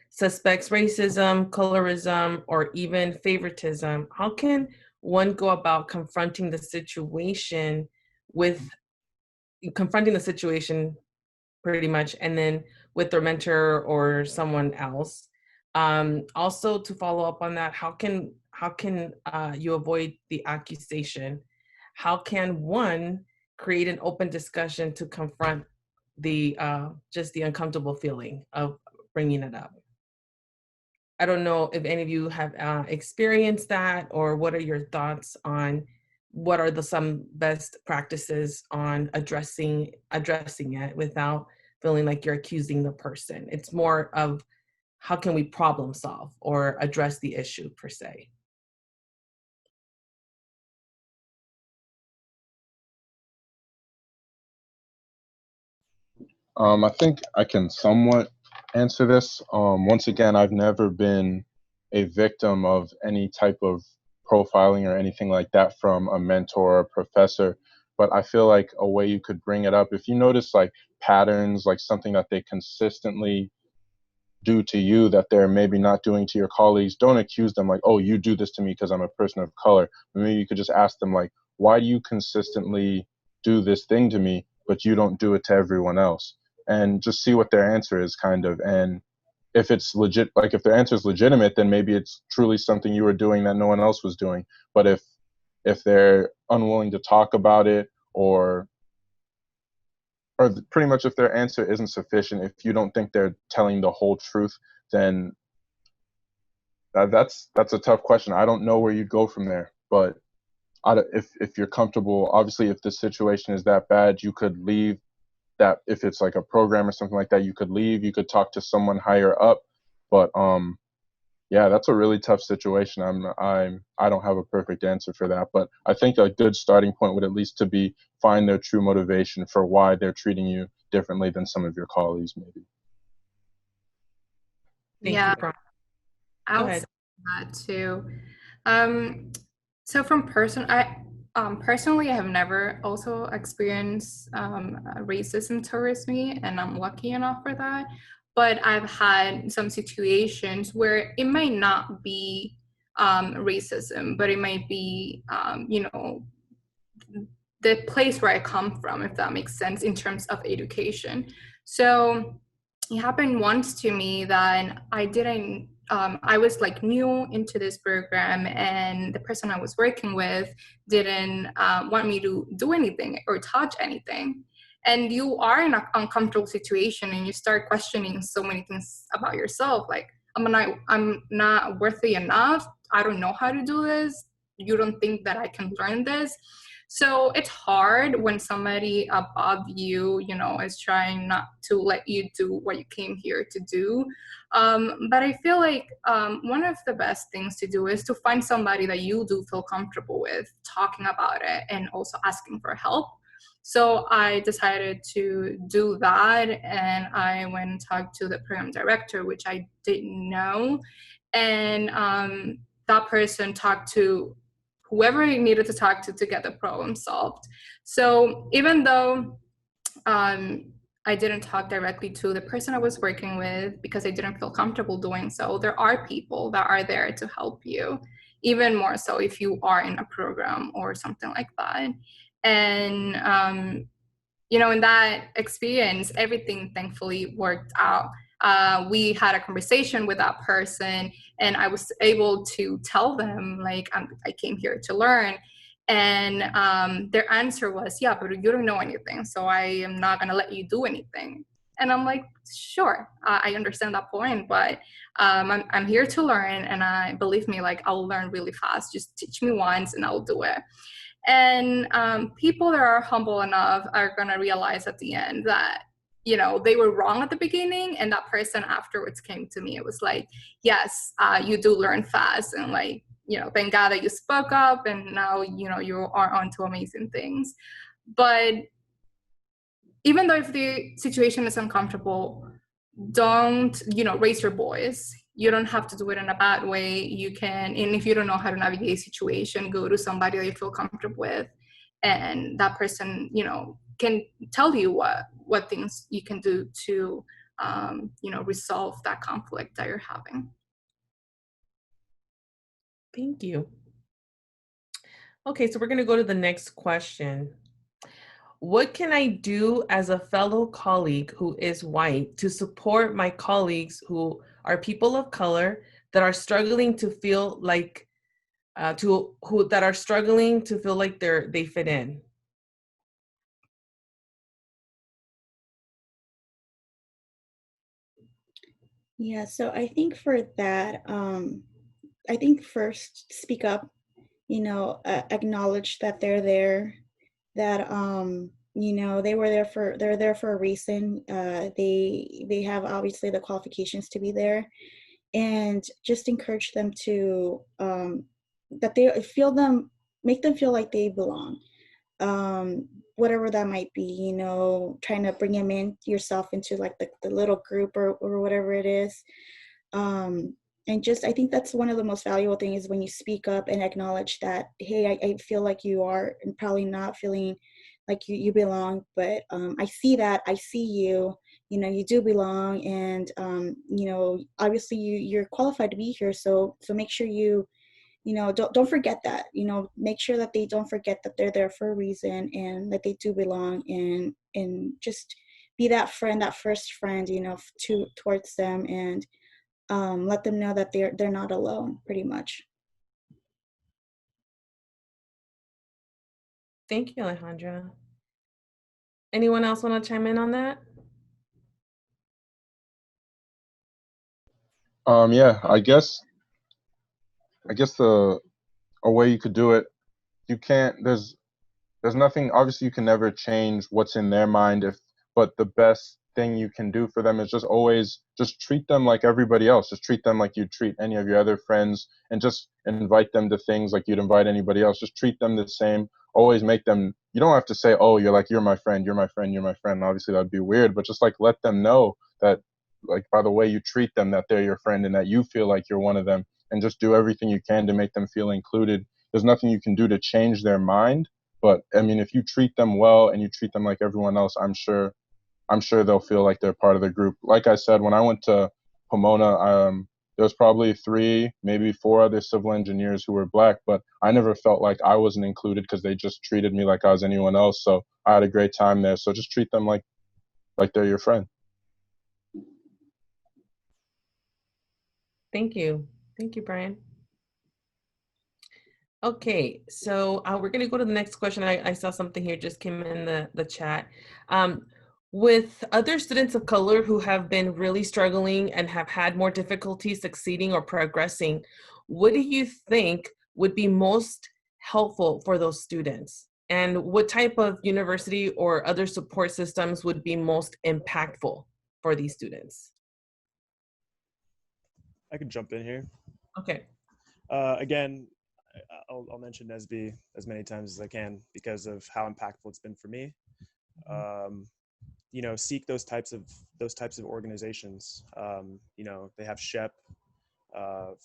suspects racism, colorism, or even favoritism, how can one go about confronting the situation pretty much, and then with their mentor or someone else? Also, to follow up on that, how can you avoid the accusation? How can one create an open discussion to confront the just the uncomfortable feeling of bringing it up? I don't know if any of you have experienced that, or what are your thoughts on what are some best practices on addressing it without feeling like you're accusing the person? It's more of how can we problem solve or address the issue per se. I think I can somewhat answer this. Once again, I've never been a victim of any type of profiling or anything like that from a mentor or a professor, but I feel like a way you could bring it up, if you notice like patterns, like something that they consistently do to you that they're maybe not doing to your colleagues, don't accuse them like, oh, you do this to me because I'm a person of color. Maybe you could just ask them like, why do you consistently do this thing to me, but you don't do it to everyone else? And just see what their answer is, kind of. And if it's legit, like if their answer is legitimate, then maybe it's truly something you were doing that no one else was doing. But if they're unwilling to talk about it, or pretty much if their answer isn't sufficient, if you don't think they're telling the whole truth, then that's a tough question. I don't know where you'd go from there, but if you're comfortable, obviously if the situation is that bad, you could leave. That if it's like a program or something like that, you could leave, you could talk to someone higher up. But yeah, that's a really tough situation. I don't have a perfect answer for that, but I think a good starting point would at least to be find their true motivation for why they're treating you differently than some of your colleagues, maybe. Thank Yeah, you, Brian. I Go would ahead. say that too. So from personally, I have never also experienced racism towards me, and I'm lucky enough for that. But I've had some situations where it might not be racism, but it might be, the place where I come from, if that makes sense, in terms of education. So it happened once to me that I was like new into this program, and the person I was working with didn't want me to do anything or touch anything. And you are in an uncomfortable situation, and you start questioning so many things about yourself. Like, I'm not worthy enough. I don't know how to do this. You don't think that I can learn this? So it's hard when somebody above you, is trying not to let you do what you came here to do. But I feel like one of the best things to do is to find somebody that you do feel comfortable with talking about it and also asking for help. So I decided to do that, and I went and talked to the program director, which I didn't know. And that person talked to whoever he needed to talk to get the problem solved. So even though I didn't talk directly to the person I was working with because I didn't feel comfortable doing so, there are people that are there to help you, even more so if you are in a program or something like that. And in that experience, everything thankfully worked out. We had a conversation with that person, and I was able to tell them, like, I came here to learn. And their answer was, yeah, but you don't know anything, so I am not going to let you do anything. And I'm like, sure, I understand that point, but I'm here to learn, and believe me, like, I'll learn really fast. Just teach me once and I'll do it. And people that are humble enough are going to realize at the end that, they were wrong at the beginning. And that person afterwards came to me. It was like, yes, you do learn fast. And like, thank God that you spoke up, and now, you are onto amazing things. But even though if the situation is uncomfortable, don't, raise your voice. You don't have to do it in a bad way. You can, and if you don't know how to navigate a situation, go to somebody that you feel comfortable with, and that person, can tell you what things you can do to, resolve that conflict that you're having. Thank you. Okay, so we're going to go to the next question. What can I do as a fellow colleague who is white to support my colleagues who are people of color that are struggling to feel like they fit in? Yeah, so I think for that, I think first speak up, acknowledge that they're there, that they're there for a reason. They have obviously the qualifications to be there, and just encourage them to that they make them feel like they belong. whatever that might be, you know, trying to bring him in yourself into like the little group or whatever it is. And just, I think that's one of the most valuable things, is when you speak up and acknowledge that, hey, I feel like you are, and probably not feeling like you belong, but I see that, I see you, you know, you do belong, and you know, obviously you're qualified to be here, so make sure you know, don't forget that, you know, make sure that they don't forget that they're there for a reason, and that they do belong, and just be that friend, that first friend, you know, towards them, and let them know that they're not alone, pretty much. Thank you, Alejandra. Anyone else want to chime in on that? Yeah, I guess a way you could do it, you can't, there's nothing, obviously you can never change what's in their mind, but the best thing you can do for them is just always just treat them like everybody else. Just treat them like you treat any of your other friends, and just invite them to things like you'd invite anybody else. Just treat them the same. Always make them, you don't have to say, oh, you're my friend, you're my friend, you're my friend. Obviously that'd be weird, but just like let them know that, like, by the way you treat them, that they're your friend and that you feel like you're one of them, and just do everything you can to make them feel included. There's nothing you can do to change their mind, but I mean, if you treat them well and you treat them like everyone else, I'm sure they'll feel like they're part of the group. Like I said, when I went to Pomona, there was probably 3, maybe 4 other civil engineers who were Black, but I never felt like I wasn't included because they just treated me like I was anyone else. So I had a great time there. So just treat them like they're your friend. Thank you. Thank you, Bryan. Okay, so we're going to go to the next question. I saw something here just came in the chat. With other students of color who have been really struggling and have had more difficulty succeeding or progressing, what do you think would be most helpful for those students? And what type of university or other support systems would be most impactful for these students? I could jump in here. Okay. Again, I'll mention NSBE as many times as I can because of how impactful it's been for me. You know, seek those types of organizations. You know, they have SHEP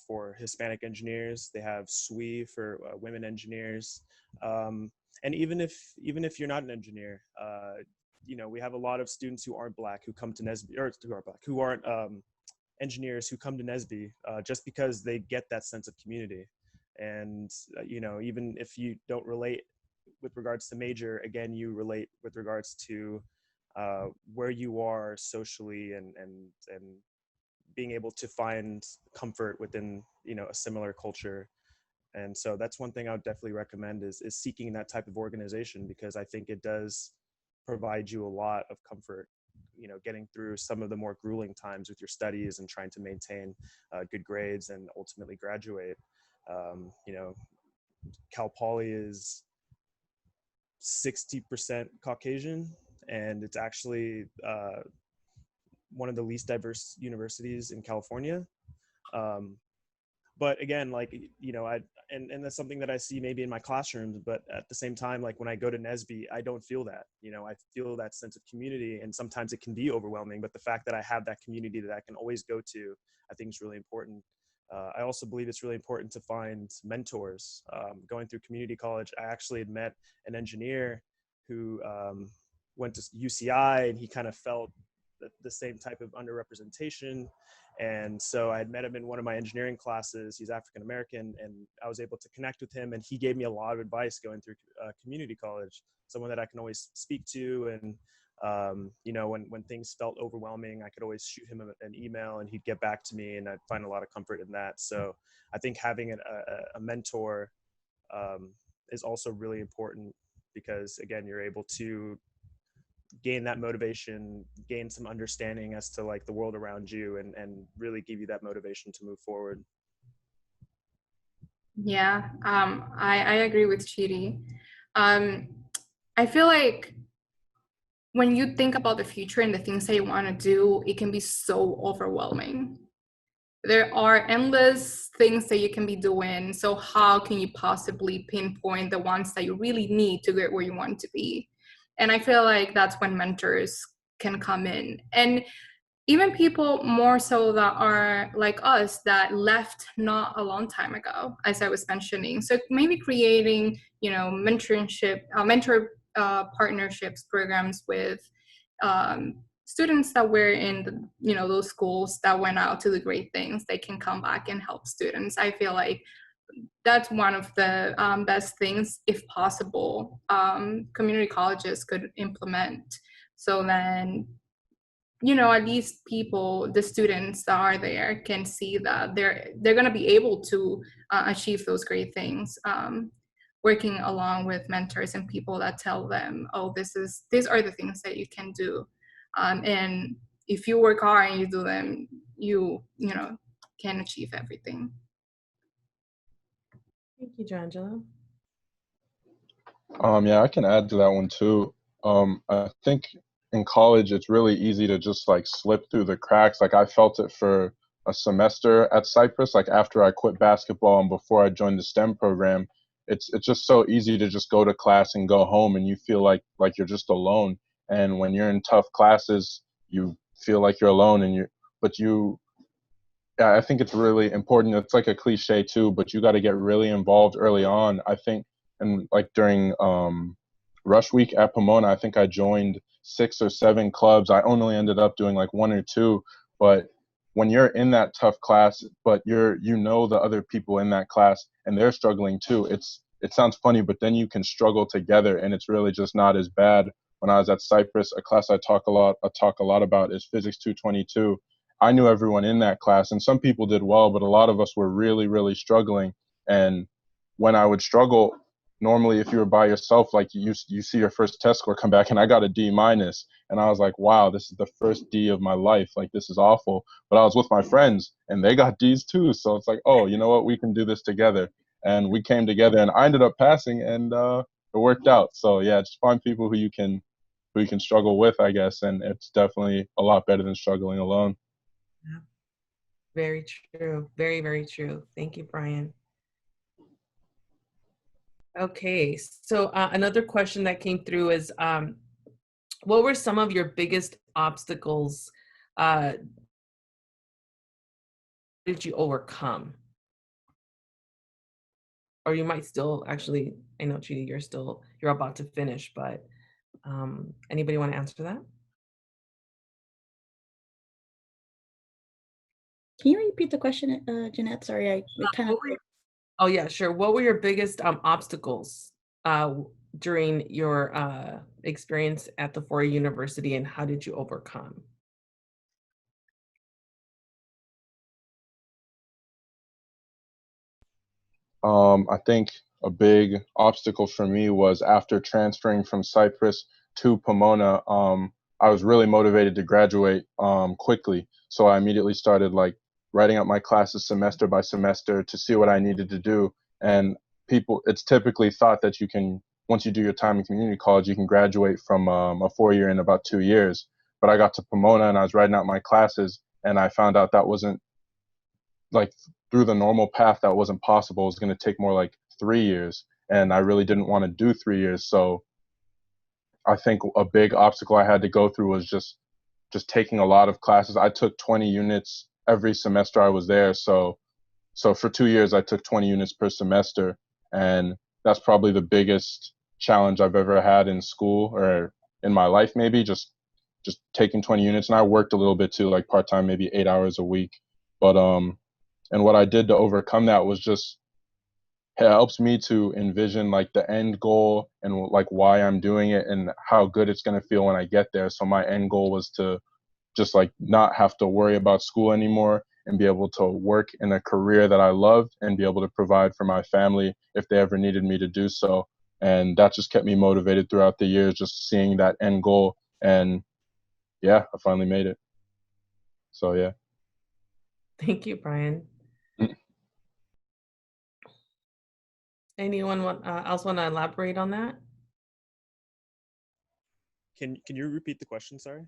for Hispanic engineers. They have SWE for women engineers. And even if you're not an engineer, you know, we have a lot of students who aren't Black who come to NSBE, or who aren't engineers who come to NSBE just because they get that sense of community. And you know, even if you don't relate with regards to major, again, you relate with regards to where you are socially, and being able to find comfort within, you know, a similar culture. And so that's one thing I would definitely recommend is seeking that type of organization, because I think it does provide you a lot of comfort, you know, getting through some of the more grueling times with your studies and trying to maintain good grades and ultimately graduate. You know, Cal Poly is 60% Caucasian, and it's actually one of the least diverse universities in California. But again, like, you know, and that's something that I see maybe in my classrooms, but at the same time, like when I go to NSBE, I don't feel that, you know, I feel that sense of community, and sometimes it can be overwhelming, but the fact that I have that community that I can always go to, I think is really important. I also believe it's really important to find mentors. Going through community college, I actually had met an engineer who went to UCI, and he kind of felt the same type of underrepresentation. And so I had met him in one of my engineering classes. He's African American, and I was able to connect with him, and he gave me a lot of advice going through community college, someone that I can always speak to. And you know, when things felt overwhelming, I could always shoot him an email, and he'd get back to me, and I'd find a lot of comfort in that. So I think having a mentor is also really important, because again, you're able to gain that motivation, gain some understanding as to like the world around you, and really give you that motivation to move forward. Yeah, I agree with Chidi. I feel like when you think about the future and the things that you want to do, it can be so overwhelming. there are endless things that you can be doing. So how can you possibly pinpoint the ones that you really need to get where you want to be? And I feel like that's when mentors can come in. And even people more so that are like us that left not a long time ago, as I was mentioning. So maybe creating, mentorship, mentor partnerships programs with students that were in, those schools that went out to do great things. They can come back and help students. I feel like that's one of the best things, if possible, community colleges could implement. So then, at least the students that are there can see that they're going to be able to achieve those great things, working along with mentors and people that tell them, oh, these are the things that you can do. And if you work hard and you do them, you can achieve everything. Thank you, Joangela. Yeah, I can add to that one too. I think in college, it's really easy to just like slip through the cracks. Like I felt it for a semester at Cypress, like after I quit basketball and before I joined the STEM program, it's just so easy to just go to class and go home and you feel like you're just alone. And when you're in tough classes, you feel like you're alone yeah, I think it's really important. It's like a cliche too, but you got to get really involved early on. I think, and like during Rush Week at Pomona, I think I joined 6 or 7 clubs. I only ended up doing like 1 or 2, but when you're in that tough class, but the other people in that class and they're struggling too. It sounds funny, but then you can struggle together, and it's really just not as bad. When I was at Cypress, a class I talk a lot about is Physics 222. I knew everyone in that class, and some people did well, but a lot of us were really, really struggling. And when I would struggle, normally if you were by yourself, like you see your first test score come back, and I got a D-, and I was like, wow, this is the first D of my life. Like, this is awful. But I was with my friends, and they got Ds too. So it's like, oh, you know what? We can do this together. And we came together, and I ended up passing, and it worked out. So yeah, just find people who you can struggle with, I guess, and it's definitely a lot better than struggling alone. Yeah. Very true. Very, very true. Thank you, Bryan. Okay, so another question that came through is, what were some of your biggest obstacles did you overcome? Or you might still, actually, I know, Chidi, you're about to finish, but anybody want to answer that? Can you repeat the question, Jeanette? Sorry, Oh yeah, sure. What were your biggest obstacles during your experience at the 4-year university, and how did you overcome? I think a big obstacle for me was after transferring from Cypress to Pomona. I was really motivated to graduate quickly, so I immediately started like writing up my classes semester by semester to see what I needed to do. And it's typically thought that you can, once you do your time in community college, you can graduate from a 4-year in about 2 years. But I got to Pomona and I was writing out my classes, and I found out that wasn't, like, through the normal path, that wasn't possible. It was going to take more like 3 years, and I really didn't want to do 3 years. So I think a big obstacle I had to go through was just taking a lot of classes. I took 20 units every semester I was there. So for 2 years, I took 20 units per semester, and that's probably the biggest challenge I've ever had in school or in my life, maybe just taking 20 units. And I worked a little bit too, like part-time, maybe 8 hours a week. But and what I did to overcome that was just, it helps me to envision like the end goal and like why I'm doing it and how good it's going to feel when I get there. So my end goal was to just like not have to worry about school anymore and be able to work in a career that I loved and be able to provide for my family if they ever needed me to do so. And that just kept me motivated throughout the years, just seeing that end goal. And yeah, I finally made it. So yeah. Thank you, Bryan. Anyone else want to elaborate on that? Can you repeat the question? Sorry.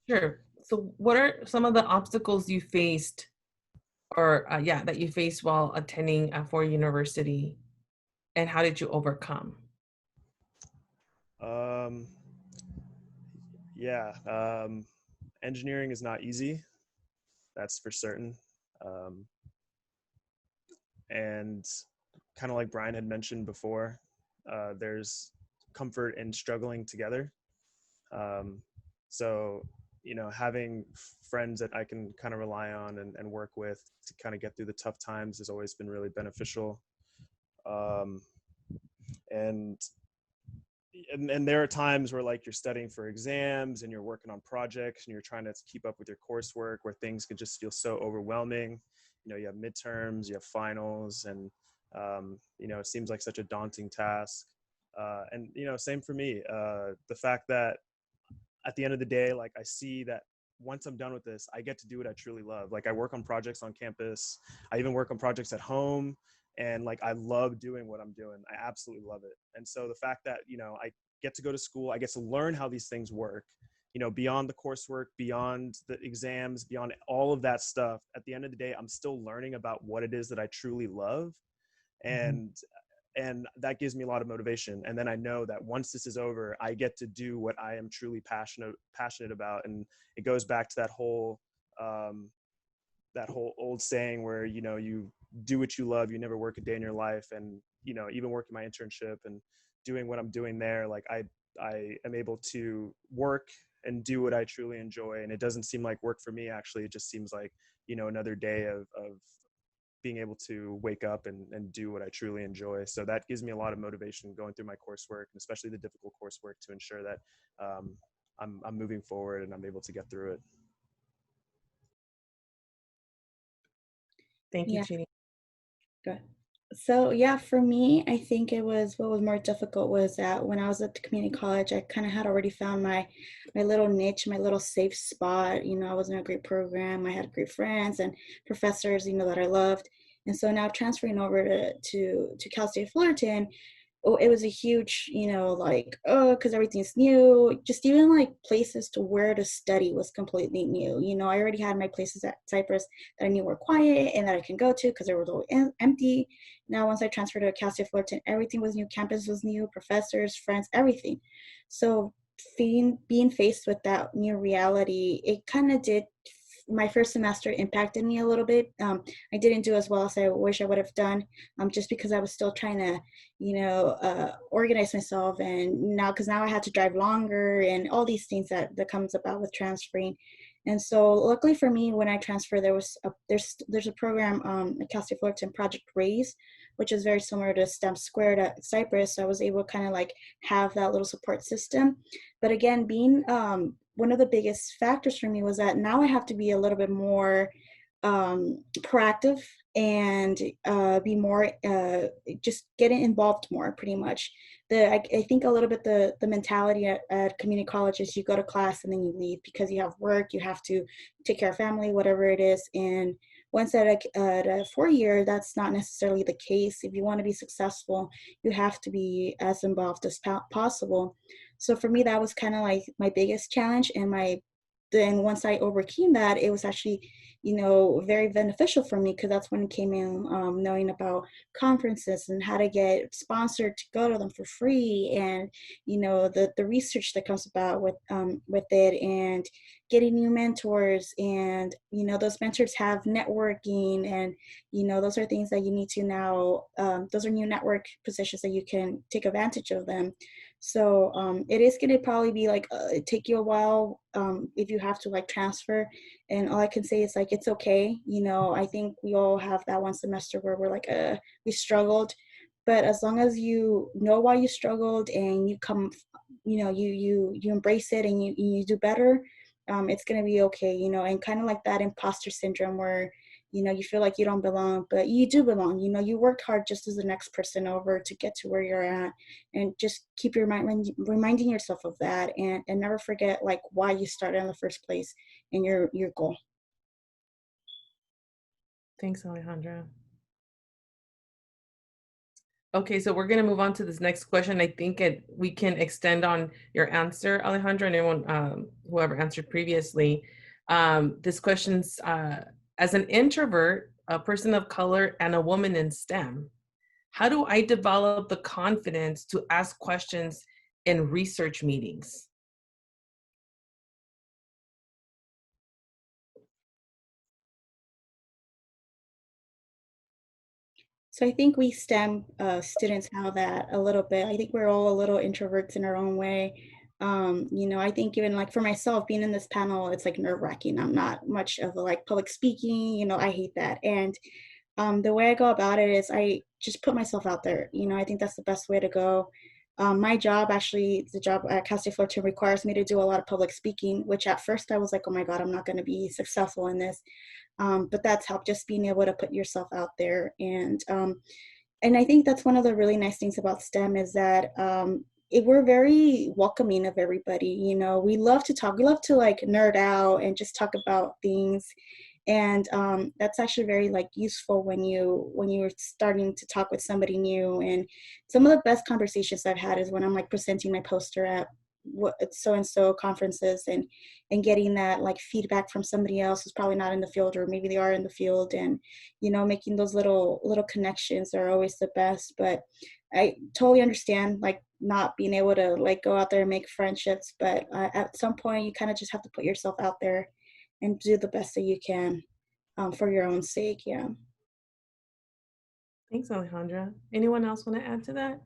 Sure. So what are some of the obstacles you faced or that you faced while attending Ford University, and how did you overcome? Engineering is not easy. That's for certain. And kind of like Bryan had mentioned before, there's comfort in struggling together. So, having friends that I can kind of rely on and work with to kind of get through the tough times has always been really beneficial. And there are times where like you're studying for exams and you're working on projects and you're trying to keep up with your coursework where things can just feel so overwhelming. You have midterms, you have finals, and it seems like such a daunting task. And same for me. The fact that at the end of the day, like I see that once I'm done with this, I get to do what I truly love. Like I work on projects on campus. I even work on projects at home. And like, I love doing what I'm doing. I absolutely love it. And so the fact that, I get to go to school, I get to learn how these things work, beyond the coursework, beyond the exams, beyond all of that stuff. At the end of the day, I'm still learning about what it is that I truly love. And that gives me a lot of motivation. And then I know that once this is over, I get to do what I am truly passionate about. And it goes back to that whole old saying where, you do what you love, you never work a day in your life. And, even working my internship and doing what I'm doing there, like I am able to work and do what I truly enjoy. And it doesn't seem like work for me. Actually, it just seems like, another day of being able to wake up and do what I truly enjoy. So that gives me a lot of motivation going through my coursework, and especially the difficult coursework, to ensure that I'm moving forward and I'm able to get through it. Thank you, Chidi. Good. So yeah, for me, I think what was more difficult was that when I was at the community college, I kind of had already found my little niche, my little safe spot. I was in a great program. I had great friends and professors, that I loved. And so now transferring over to Cal State Fullerton, it was a huge, because everything's new. Just even like places to where to study was completely new. I already had my places at Cypress that I knew were quiet and that I can go to because they were all empty. Now, once I transferred to Cal State Fullerton, everything was new. Campus was new, professors, friends, everything. So being faced with that new reality, it kind of did. My first semester impacted me a little bit. I didn't do as well as I wish I would have done, just because I was still trying to, organize myself. And because now I had to drive longer and all these things that comes about with transferring. And so luckily for me, when I transferred, there's a program at Cal State Fullerton, Project Raise, which is very similar to STEM Squared at Cypress. So I was able to kind of like have that little support system. But again, being one of the biggest factors for me was that now I have to be a little bit more proactive and be more, just getting involved more, pretty much. I think a little bit the mentality at community college is you go to class and then you leave because you have work, you have to take care of family, whatever it is. And once at a 4-year, that's not necessarily the case. If you want to be successful, you have to be as involved as possible. So for me, that was kind of like my biggest challenge. And then once I overcame that, it was actually, very beneficial for me, because that's when it came in knowing about conferences and how to get sponsored to go to them for free, and the research that comes about with it, and getting new mentors, and those mentors have networking, and those are things that you need to now. Those are new network positions that you can take advantage of them. So it is going to probably be like take you a while if you have to like transfer. And all I can say is like, it's okay. I think we all have that one semester where we're like, we struggled. But as long as you know why you struggled and you come, you embrace it and you do better, it's going to be okay, and kind of like that imposter syndrome where, you feel like you don't belong, but you do belong. You worked hard just as the next person over to get to where you're at, and just keep your mind reminding yourself of that, and never forget like why you started in the first place and your goal. Thanks, Alejandra. Okay, so we're going to move on to this next question. I think we can extend on your answer, Alejandra, and anyone, whoever answered previously. This question's As an introvert, a person of color, and a woman in STEM, how do I develop the confidence to ask questions in research meetings? So I think we STEM students have that a little bit. I think we're all a little introverts in our own way. You know, I think even like for myself, being in this panel, it's like nerve-wracking. I'm not much of a like public speaking, you know, I hate that. And the way I go about it is I just put myself out there. You know, I think that's the best way to go. My job, actually, the job at Cal State Fullerton requires me to do a lot of public speaking, which at first I was like, oh my God, I'm not going to be successful in this. But that's helped, just being able to put yourself out there. And I think that's one of the really nice things about STEM is that we're very welcoming of everybody. You know, we love to talk, we love to like nerd out and just talk about things. And that's actually very like useful when you're starting to talk with somebody new. And some of the best conversations I've had is when I'm like presenting my poster at what so-and-so conferences and getting that like feedback from somebody else who's probably not in the field, or maybe they are in the field, and you know, making those little connections are always the best. But I totally understand like not being able to like go out there and make friendships, but at some point you kind of just have to put yourself out there and do the best that you can for your own sake. Yeah. Thanks, Alejandra. Anyone else want to add to that?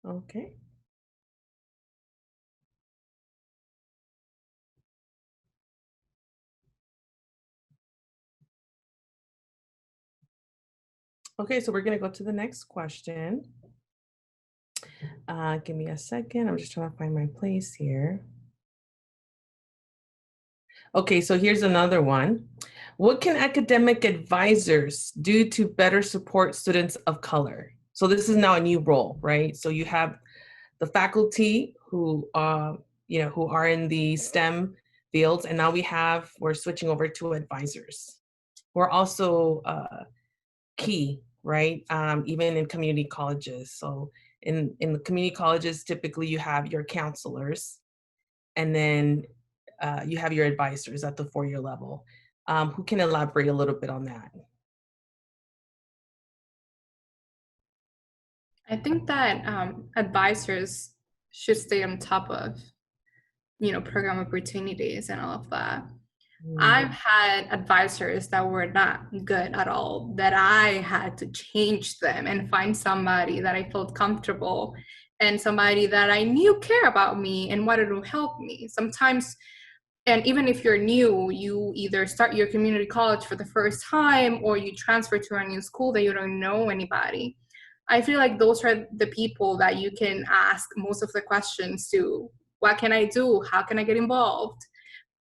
Okay. Okay, so we're going to go to the next question. Give me a second. I'm just trying to find my place here. Okay, so here's another one. What can academic advisors do to better support students of color? So this is now a new role, right? So you have the faculty who, who are in the STEM fields, and now we're switching over to advisors. We're also key, right? Even in community colleges. So in the community colleges, typically you have your counselors, and then you have your advisors at the 4-year level. Who can elaborate a little bit on that? I think that advisors should stay on top of, you know, program opportunities and all of that. I've had advisors that were not good at all, that I had to change them and find somebody that I felt comfortable and somebody that I knew cared about me and wanted to help me. Sometimes, and even if you're new, you either start your community college for the first time or you transfer to a new school that you don't know anybody. I feel like those are the people that you can ask most of the questions to. What can I do? How can I get involved?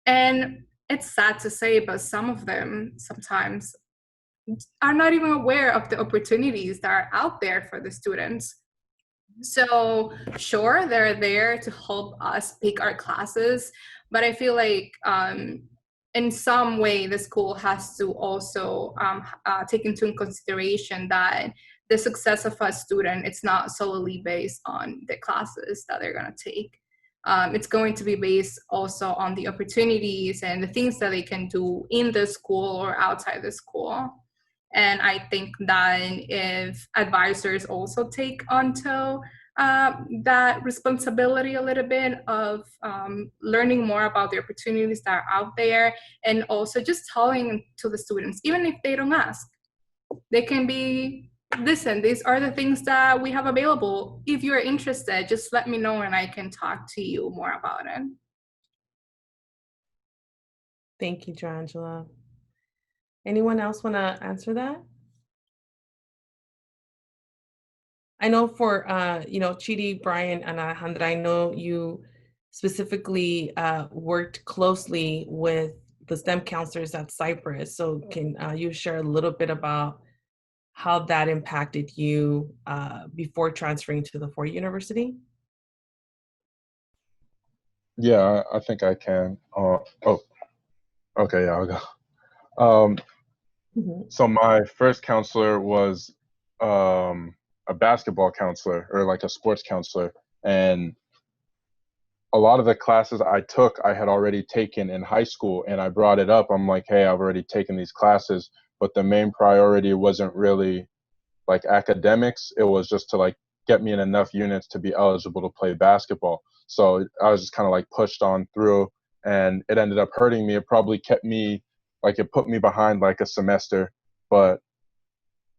And it's sad to say, but some of them sometimes are not even aware of the opportunities that are out there for the students. So sure, they're there to help us pick our classes, but I feel like in some way the school has to also take into consideration that the success of a student, it's not solely based on the classes that they're going to take. It's going to be based also on the opportunities and the things that they can do in the school or outside the school. And I think that if advisors also take onto that responsibility a little bit of learning more about the opportunities that are out there, and also just telling to the students, even if they don't ask, they can be, listen, these are the things that we have available. If you're interested, just let me know and I can talk to you more about it. Thank you, Joangela. Anyone else want to answer that? I know for, Chidi, Bryan, and Alejandra, I know you specifically worked closely with the STEM counselors at Cypress. So can you share a little bit about how that impacted you before transferring to the Ford University? Yeah, I think I can. Okay, yeah, I'll go. So my first counselor was a a basketball counselor or like a sports counselor. And a lot of the classes I took, I had already taken in high school, and I brought it up. I'm like, hey, I've already taken these classes, but the main priority wasn't really like academics. It was just to like get me in enough units to be eligible to play basketball. So I was just kind of like pushed on through, and it ended up hurting me. It probably kept me, like it put me behind like a semester, but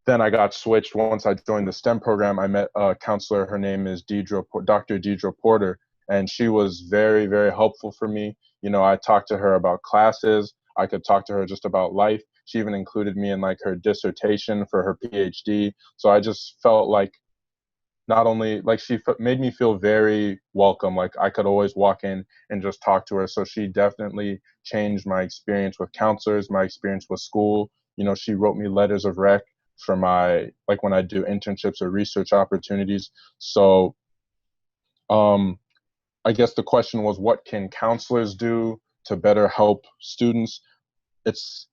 then I got switched. Once I joined the STEM program, I met a counselor. Her name is Dr. Deidre Porter, and she was very, very helpful for me. You know, I talked to her about classes. I could talk to her just about life. She even included me in like her dissertation for her PhD. So I just felt like not only like she made me feel very welcome, like I could always walk in and just talk to her. So she definitely changed my experience with counselors, my experience with school. You know, she wrote me letters of rec for my, like when I do internships or research opportunities. So I guess the question was, what can counselors do to better help students? It's,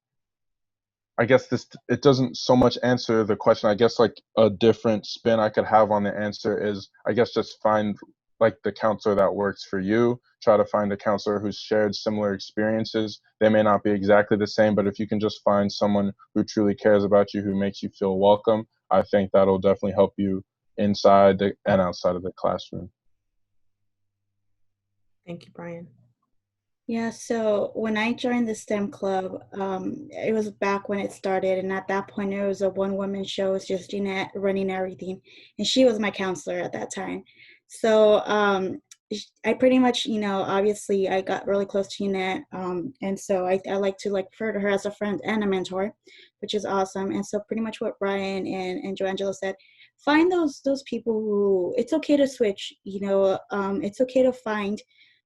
I guess it doesn't so much answer the question. I guess like a different spin I could have on the answer is, I guess just find like the counselor that works for you. Try to find a counselor who's shared similar experiences. They may not be exactly the same, but if you can just find someone who truly cares about you, who makes you feel welcome, I think that'll definitely help you inside and outside of the classroom. Thank you, Bryan. Yeah, so when I joined the STEM club, it was back when it started, and at that point it was a one-woman show. It was just Jeanette running everything, and she was my counselor at that time. So I pretty much, you know, obviously I got really close to Jeanette, and so I like to like refer to her as a friend and a mentor, which is awesome. And so pretty much what Bryan and Joangela said, find those people who, it's okay to switch, you know, it's okay to find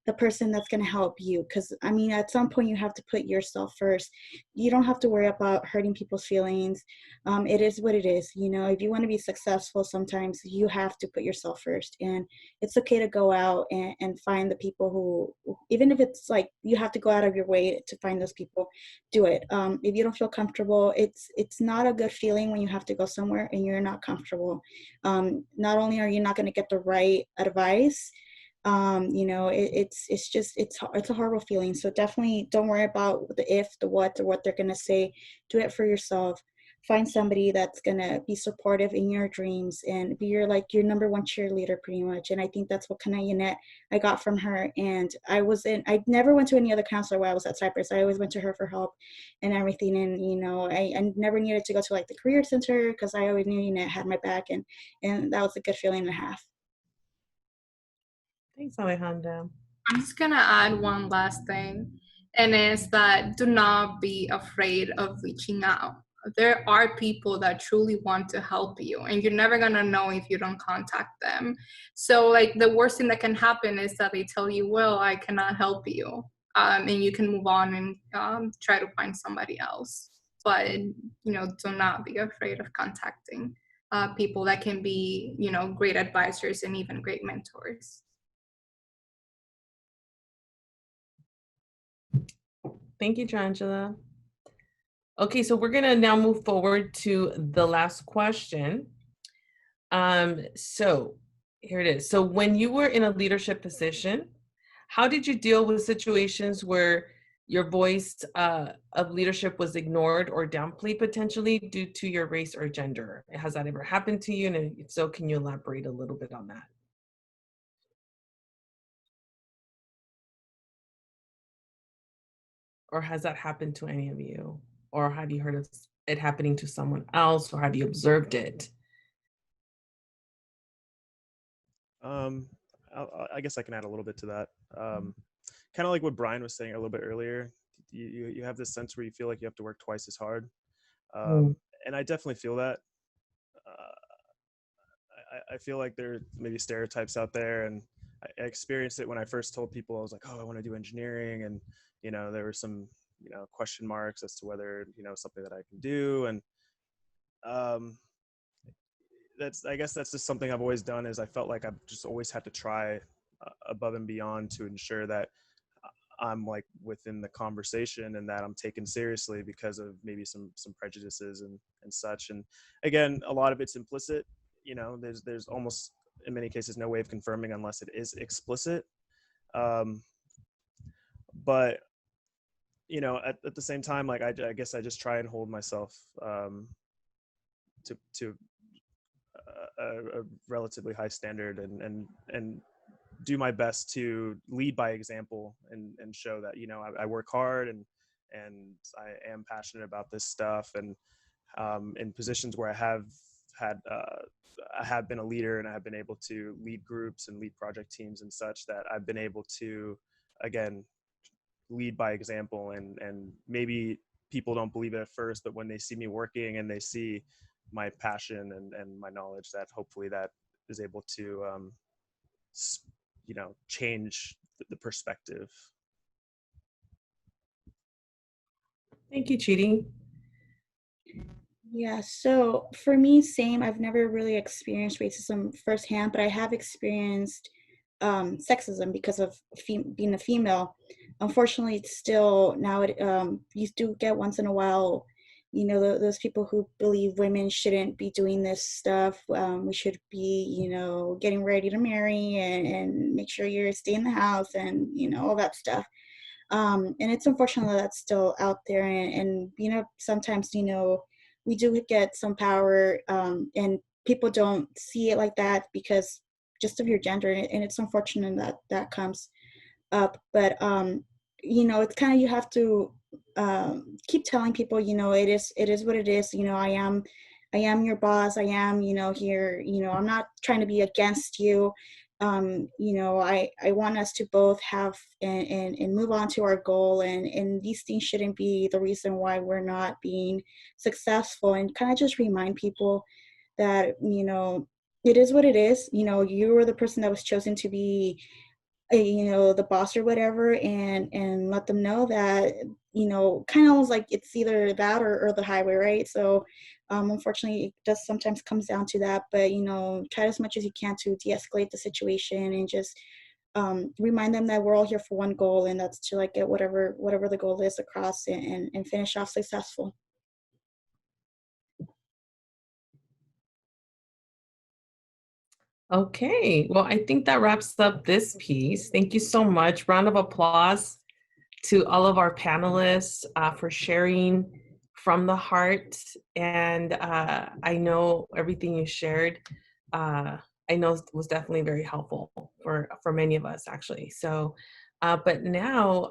the person that's going to help you, because I mean at some point you have to put yourself first. You don't have to worry about hurting people's feelings. It is what it is, you know. If you want to be successful, sometimes you have to put yourself first, and it's okay to go out and find the people who, even if it's like you have to go out of your way to find those people, do it. If you don't feel comfortable, it's not a good feeling when you have to go somewhere and you're not comfortable. Not only are you not going to get the right advice, you know, it's a horrible feeling. So definitely don't worry about the if, the what, or what they're gonna say. Do it for yourself. Find somebody that's gonna be supportive in your dreams and be your number one cheerleader pretty much. And I think that's what kind of Unette I got from her. And I never went to any other counselor while I was at Cypress. I always went to her for help and everything. And you know, I never needed to go to like the career center because I always knew Unette had my back, and that was a good feeling and a half. Thanks, Alejandra. I'm just gonna add one last thing, and it's that do not be afraid of reaching out. There are people that truly want to help you, and you're never gonna know if you don't contact them. So like the worst thing that can happen is that they tell you, well, I cannot help you, and you can move on and try to find somebody else. But you know, do not be afraid of contacting people that can be, you know, great advisors and even great mentors. Thank you, Joangela. Okay, so we're gonna now move forward to the last question. So here it is. So when you were in a leadership position, how did you deal with situations where your voice of leadership was ignored or downplayed potentially due to your race or gender? Has that ever happened to you? And if so, can you elaborate a little bit on that? Or has that happened to any of you? Or have you heard of it happening to someone else, or have you observed it? I guess I can add a little bit to that. Kind of like what Bryan was saying a little bit earlier. You have this sense where you feel like you have to work twice as hard, and I definitely feel that. I feel like there may be stereotypes out there, and I experienced it when I first told people I was like, oh, I want to do engineering, and you know, there were some, you know, question marks as to whether, you know, something that I can do. And I guess that's just something I've always done, is I felt like I've just always had to try above and beyond to ensure that I'm like within the conversation and that I'm taken seriously because of maybe some prejudices and such. And again, a lot of it's implicit you know, there's almost in many cases no way of confirming unless it is explicit. But you know, at the same time, like I guess I just try and hold myself to a relatively high standard and do my best to lead by example and show that, you know, I work hard and I am passionate about this stuff, and in positions where I have been a leader and I have been able to lead groups and lead project teams and such, that I've been able to, again, lead by example, and maybe people don't believe it at first, but when they see me working and they see my passion and my knowledge, that hopefully that is able to you know, change the perspective. Thank you, Chidi. Yeah, so for me, same. I've never really experienced racism firsthand, but I have experienced sexism because of being a female. Unfortunately, it's still now, you do get once in a while, you know, those people who believe women shouldn't be doing this stuff. We should be, you know, getting ready to marry and make sure you stay in the house and, you know, all that stuff. And it's unfortunate that that's still out there. And you know, sometimes, you know, we do get some power, and people don't see it like that because just of your gender. And it's unfortunate that that comes up. But, you know, it's kind of, you have to keep telling people, you know, it is what it is. You know, I am your boss. I am, you know, here, you know, I'm not trying to be against you. You know, I want us to both have and move on to our goal, and these things shouldn't be the reason why we're not being successful, and kind of just remind people that, you know, it is what it is. You know, you were the person that was chosen to be, you know, the boss or whatever, and let them know that, you know, kind of almost like it's either that or the highway, right? So unfortunately, it does sometimes comes down to that, but, you know, try as much as you can to de-escalate the situation and just remind them that we're all here for one goal, and that's to like get whatever the goal is across and finish off successful. Okay, well, I think that wraps up this piece. Thank you so much. Round of applause to all of our panelists for sharing from the heart. And I know everything you shared, I know was definitely very helpful for many of us, actually. So, but now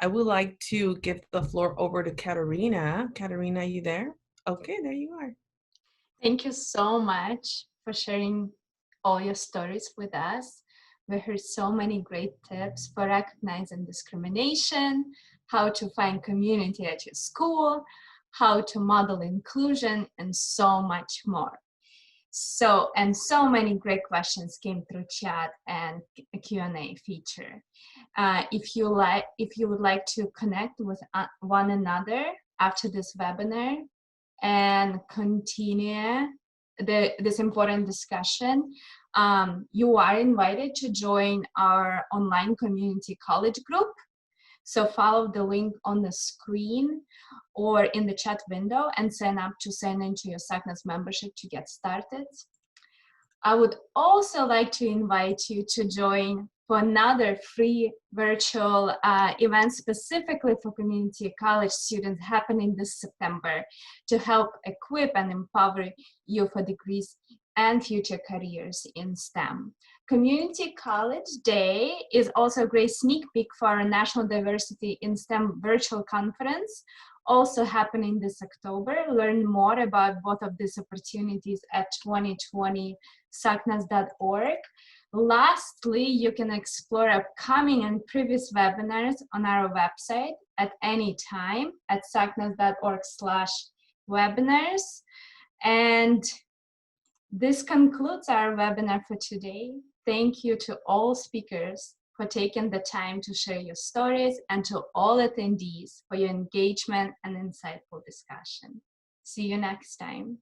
I would like to give the floor over to Katerina. Katerina, you there? Okay, there you are. Thank you so much for sharing all your stories with us. We heard so many great tips for recognizing discrimination, how to find community at your school, how to model inclusion, and so much more. So many great questions came through chat and a Q&A feature. If you would like to connect with one another after this webinar and continue this important discussion, you are invited to join our online community college group. So follow the link on the screen or in the chat window and sign into your SACNAS membership to get started. I would also like to invite you to join for another free virtual event specifically for community college students happening this September to help equip and empower you for degrees and future careers in STEM. Community College Day is also a great sneak peek for our National Diversity in STEM virtual conference, also happening this October. Learn more about both of these opportunities at 2020sacnas.org. Lastly, you can explore upcoming and previous webinars on our website at any time at sacnas.org/webinars. And this concludes our webinar for today. Thank you to all speakers for taking the time to share your stories, and to all attendees for your engagement and insightful discussion. See you next time.